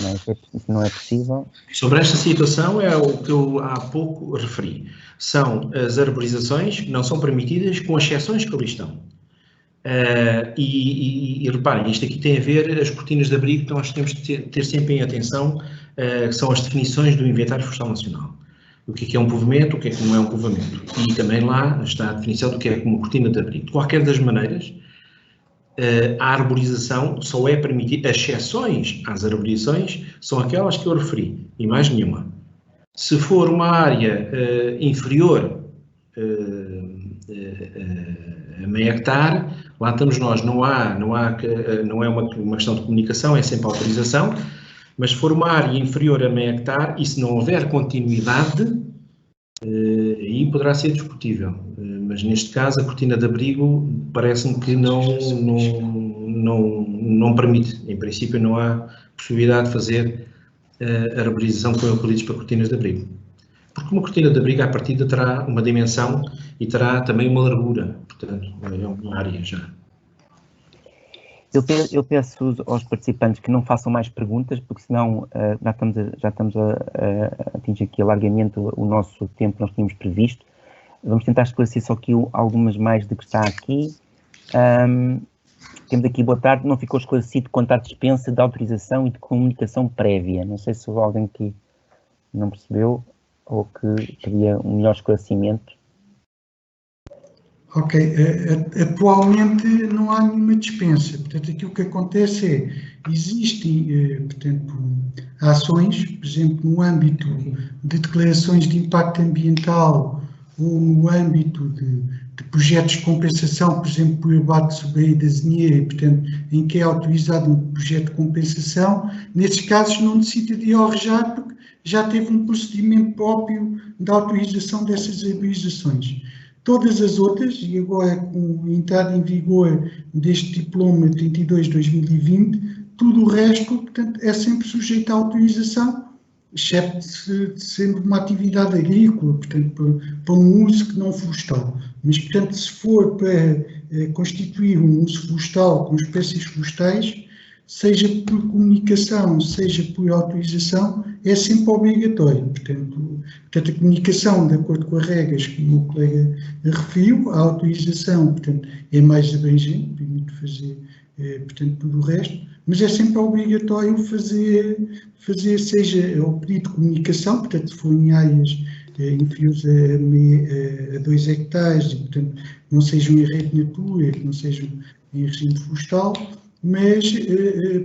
Não, isso não é possível. Sobre esta situação é o que eu há pouco referi. São as arborizações que não são permitidas com as exceções que ali estão. E reparem, isto aqui tem a ver, as cortinas de abrigo que nós temos de ter sempre em atenção, que são as definições do Inventário Florestal Nacional. O que é um povoamento, o que é que não é um povoamento. E também lá está a definição do que é uma cortina de abrigo. De qualquer das maneiras, a arborização só é permitida, as exceções às arborizações são aquelas que eu referi, e mais nenhuma. Se for uma área inferior a meio hectare, lá estamos nós, não é uma questão de comunicação, é sempre autorização, mas se for uma área inferior a meio hectare e se não houver continuidade, aí poderá ser discutível, mas neste caso a cortina de abrigo parece-me que não permite, em princípio não há possibilidade de fazer a arborização com eucaliptos para cortinas de abrigo. Porque uma cortina de abrigo à partida terá uma dimensão e terá também uma largura, portanto é uma área já. Eu peço aos participantes que não façam mais perguntas, porque senão já estamos a atingir aqui largamente o nosso tempo que nós tínhamos previsto. Vamos tentar esclarecer só aqui algumas mais do que está aqui. Temos aqui, boa tarde, não ficou esclarecido quanto à dispensa de autorização e de comunicação prévia. Não sei se houve alguém que não percebeu ou que queria um melhor esclarecimento. Ok, atualmente não há nenhuma dispensa, portanto aqui o que acontece é, existem, portanto, ações, por exemplo, no âmbito de declarações de impacto ambiental ou no âmbito de projetos de compensação, por exemplo, por abate sobre a idazinheira, portanto, em que é autorizado um projeto de compensação, nesses casos não necessita de ir ao REJAR porque já teve um procedimento próprio de autorização dessas arborizações. Todas as outras, e agora com a entrada em vigor deste diploma 32/2020, tudo o resto, portanto, é sempre sujeito à autorização, exceto sendo uma atividade agrícola, portanto, para um uso que não florestal. Mas, portanto, se for para constituir um uso florestal com espécies florestais, seja por comunicação, seja por autorização, é sempre obrigatório. Portanto, a comunicação, de acordo com as regras que o meu colega referiu, a autorização, portanto, é mais abrangente, permite fazer, portanto, tudo o resto, mas é sempre obrigatório fazer seja o pedido de comunicação, portanto, se for em áreas inferiores a 2 hectares, e, portanto, não sejam em rede natura, que não sejam em regime florestal, mas,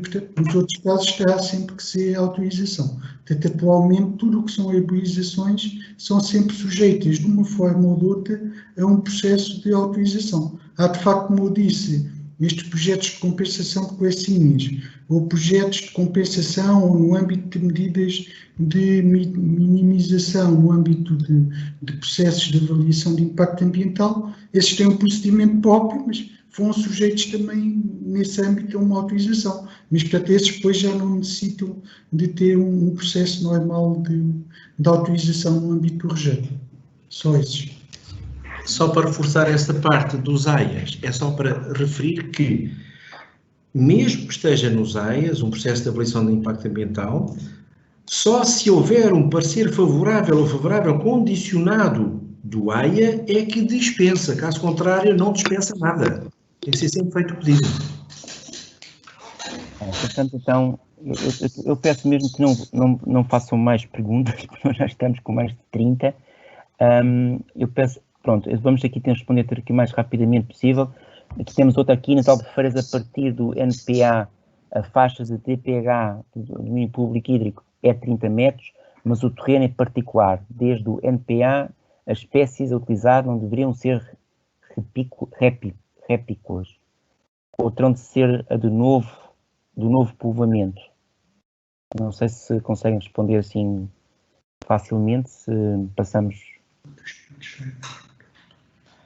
portanto, nos outros casos terá sempre que ser autorização. Portanto, atualmente, tudo o que são arborizações são sempre sujeitas, de uma forma ou de outra, a um processo de autorização. Há, de facto, como eu disse, estes projetos de compensação de classinhas, ou projetos de compensação ou no âmbito de medidas de minimização, no âmbito de processos de avaliação de impacto ambiental, esses têm um procedimento próprio, mas foram sujeitos também, nesse âmbito, a uma autorização. Mas, portanto, esses depois já não necessitam de ter um processo normal de autorização no âmbito do rejeito. Só esses. Só para reforçar essa parte dos AIAs, é só para referir que, mesmo que esteja nos AIAs, um processo de avaliação de impacto ambiental, só se houver um parecer favorável ou favorável condicionado do AIA é que dispensa, caso contrário não dispensa nada. Tem que ser sempre feito o pedido. Portanto, então, eu peço mesmo que não façam mais perguntas, porque nós já estamos com mais de 30. Eu peço, pronto, vamos aqui tentar responder aqui o mais rapidamente possível. Aqui temos outra aqui, nas Albufeiras, a partir do NPA, a faixa de DPH do domínio público hídrico é 30 metros, mas o terreno em particular, desde o NPA, as espécies a utilizar não deveriam ser répicas, ou terão de ser a do novo povoamento. Não sei se conseguem responder assim facilmente, se passamos...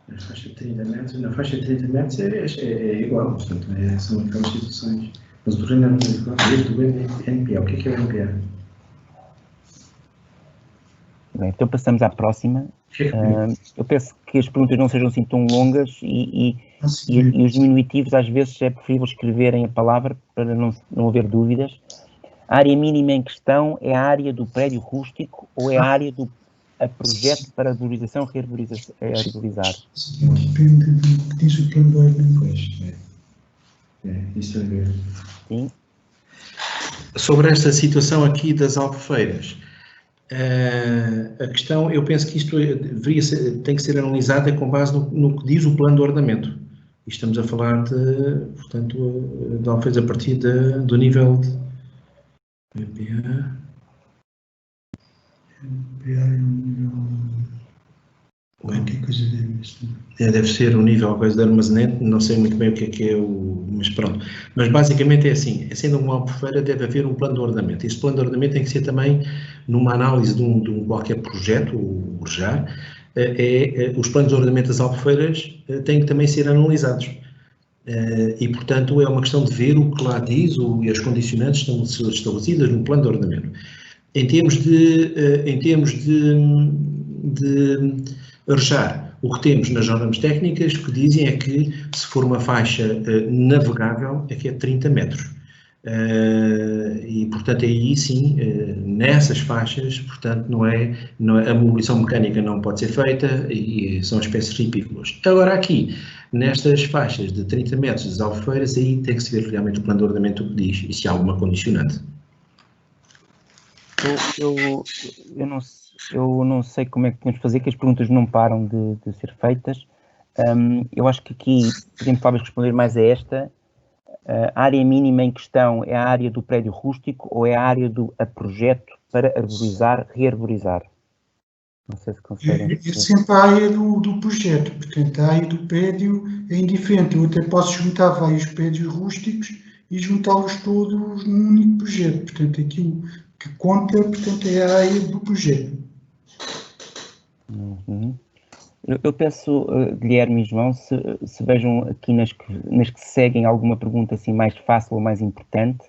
Na faixa de 30 metros, é igual, portanto, são aquelas situações. Mas o terreno é igual. Desde o NPA, o que é o NPA? Bem, então passamos à próxima. Eu peço que as perguntas não sejam assim tão longas e os diminutivos às vezes é preferível escreverem a palavra para não haver dúvidas. A área mínima em questão é a área do prédio rústico ou é a área do projeto para arborização e rearborizar? Depende do que diz o plano de ordem. Isso é ver. Sim. Sobre esta situação aqui das albufeiras, a questão, eu penso que isto tem que ser analisada com base no que diz o plano de ordenamento. E estamos a falar portanto, de albufeiras a partir do nível de MPA. Qualquer coisa deve ser o nível coisa de armazenamento, não sei muito bem o que é mas pronto. Mas basicamente é assim, sendo uma albufeira deve haver um plano de ordenamento. Esse plano de ordenamento tem que ser também, numa análise de um qualquer projeto, o REJAR, os planos de ordenamento das albufeiras têm que também ser analisados. E, portanto, é uma questão de ver o que lá diz e as condicionantes estão estabelecidas no plano de ordenamento. Em termos de REJAR, o que temos nas normas técnicas que dizem é que se for uma faixa navegável é que é 30 metros. E, portanto, aí sim, nessas faixas, portanto, a mobilização mecânica não pode ser feita e são espécies ripícolas. Agora aqui, nestas faixas de 30 metros das albufeiras, aí tem que se ver realmente o plano de ordenamento que diz e se há alguma condicionante. Eu não sei como é que podemos fazer, que as perguntas não param de ser feitas. Eu acho que aqui podemos talvez responder mais a esta. A área mínima em questão é a área do prédio rústico ou é a área do projeto para arborizar, rearborizar? Não sei se conseguem. É sempre a área do projeto, portanto, a área do prédio é indiferente. Eu até posso juntar vários prédios rústicos e juntá-los todos num único projeto. Portanto, aquilo que conta, portanto, é a área do projeto. Eu peço, Guilherme e João, se vejam aqui nas que seguem alguma pergunta assim mais fácil ou mais importante,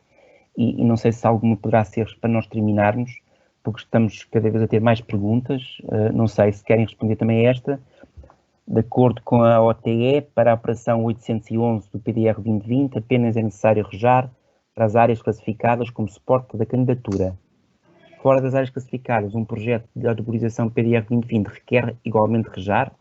e não sei se alguma poderá ser para nós terminarmos, porque estamos cada vez a ter mais perguntas. Não sei se querem responder também a esta. De acordo com a OTE, para a operação 811 do PDR 2020, apenas é necessário REJAR para as áreas classificadas como suporte da candidatura. Fora das áreas classificadas, um projeto de arborização PDR 2020 requer igualmente REJAR?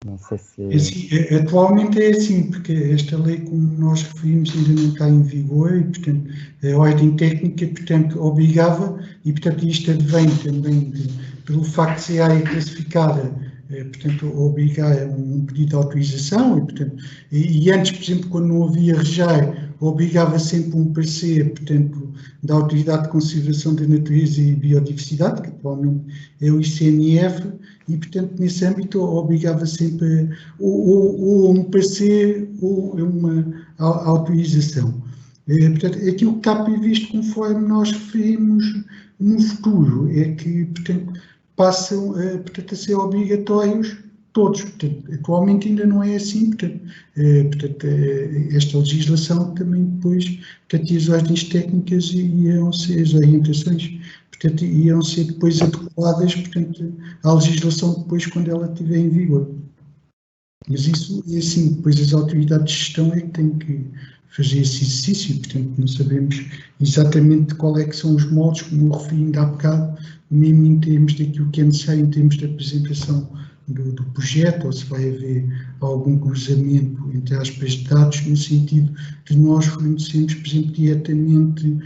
Não sei se... Atualmente é assim, porque esta lei, como nós referimos, ainda não está em vigor e, portanto, a ordem técnica, portanto, obrigava, e, portanto, isto advém também pelo facto de ser área classificada, portanto, obrigar um pedido de autorização e, portanto, e antes, por exemplo, quando não havia REJAI, obrigava sempre um parecer, portanto, da Autoridade de Conservação da Natureza e Biodiversidade, que atualmente é o ICNF, e, portanto, nesse âmbito obrigava sempre ou um parecer ou uma autorização. Portanto, aquilo que está previsto, conforme nós referimos no futuro, é que, portanto, passam portanto, a ser obrigatórios todos. Portanto, atualmente ainda não é assim, portanto, esta legislação também depois, portanto, e as ordens técnicas irão ser, as orientações, portanto, irão ser depois adequadas, portanto, à legislação depois quando ela estiver em vigor. Mas isso é assim, depois as autoridades de gestão é que têm que fazer esse exercício, portanto, não sabemos exatamente qual é que são os moldes, como eu referi ainda há bocado, mesmo em termos daquilo que é necessário, em termos de apresentação do projeto, ou se vai haver algum cruzamento, entre aspas, de dados, no sentido de nós fornecermos, por exemplo, diretamente,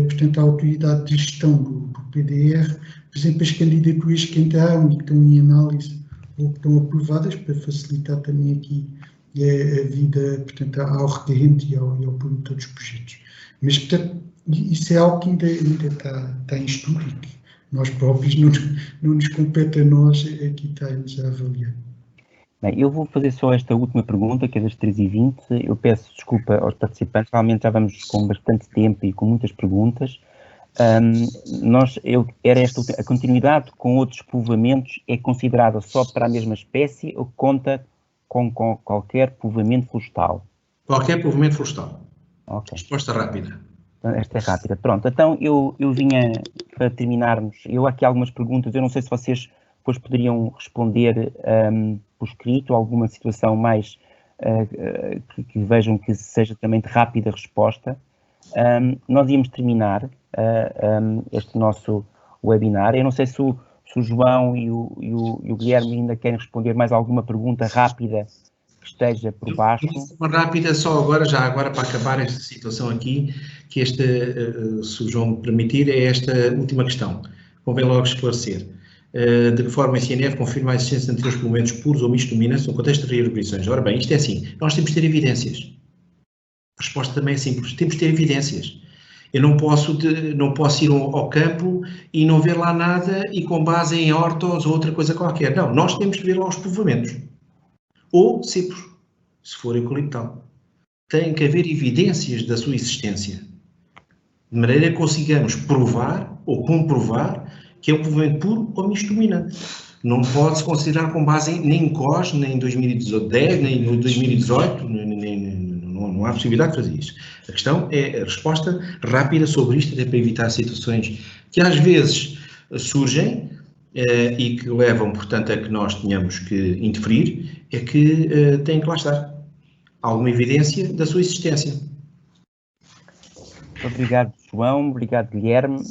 portanto, à autoridade de gestão do PDR, por exemplo, as candidaturas que entraram e que estão em análise ou que estão aprovadas, para facilitar também aqui a vida, portanto, ao requerente e ao promotor dos projetos. Mas, portanto, isso é algo que ainda está em estudo e que nós próprios não nos compete a nós aqui estarmos a avaliar. Bem, eu vou fazer só esta última pergunta, que é das 3h20. Eu peço desculpa aos participantes, realmente já vamos com bastante tempo e com muitas perguntas. A continuidade com outros povoamentos é considerada só para a mesma espécie ou conta com qualquer povoamento florestal? Qualquer povoamento florestal. Okay. Resposta rápida. Esta é rápida. Pronto, então eu vinha para terminarmos. Eu aqui algumas perguntas, eu não sei se vocês depois poderiam responder por escrito, alguma situação mais que vejam que seja também de rápida resposta. Nós íamos terminar este nosso webinar. Eu não sei se o João e o Guilherme ainda querem responder mais alguma pergunta rápida que esteja por baixo. Uma rápida só já agora para acabar esta situação aqui, que se o João me permitir, é esta última questão. Convém logo esclarecer. De que forma a ICNF confirma a existência de anteriores povoamentos puros ou mistos dominantes no contexto de rearborizações? Ora bem, isto é assim, nós temos de ter evidências. A resposta também é simples, temos de ter evidências. Eu não posso ir ao campo e não ver lá nada e com base em hortos ou outra coisa qualquer. Não, nós temos que ver lá os povoamentos. Ou cipros, se for eucaliptal. Tem que haver evidências da sua existência, de maneira que consigamos provar ou comprovar que é um povoamento puro ou misto dominante. Não pode-se considerar com base nem em COS, nem em 2010, nem em 2018, não há possibilidade de fazer isso. A questão é a resposta rápida sobre isto, até para evitar situações que às vezes surgem e que levam, portanto, a que nós tenhamos que interferir, é que tem que lá estar alguma evidência da sua existência. Obrigado, João. Obrigado, Guilherme.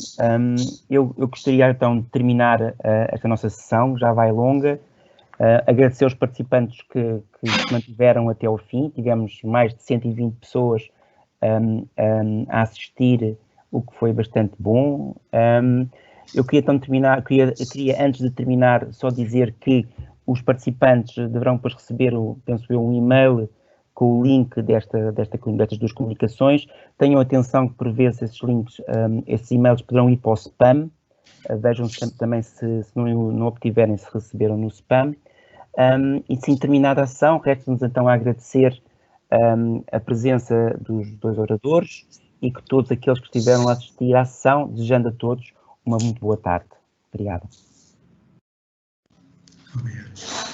Eu gostaria, então, de terminar esta nossa sessão, já vai longa. Agradecer aos participantes que se mantiveram até ao fim. Tivemos mais de 120 pessoas a assistir, o que foi bastante bom. Eu queria então terminar, queria antes de terminar só dizer que os participantes deverão depois receber, penso eu, um e-mail com o link destas duas comunicações. Tenham atenção que por vezes esses links, esses e-mails poderão ir para o spam. Vejam também se não obtiverem, se receberam no spam. E sim, terminada a sessão, resta-nos então a agradecer a presença dos dois oradores e que todos aqueles que estiveram a assistir à sessão, desejando a todos uma muito boa tarde. Obrigado. Obrigado.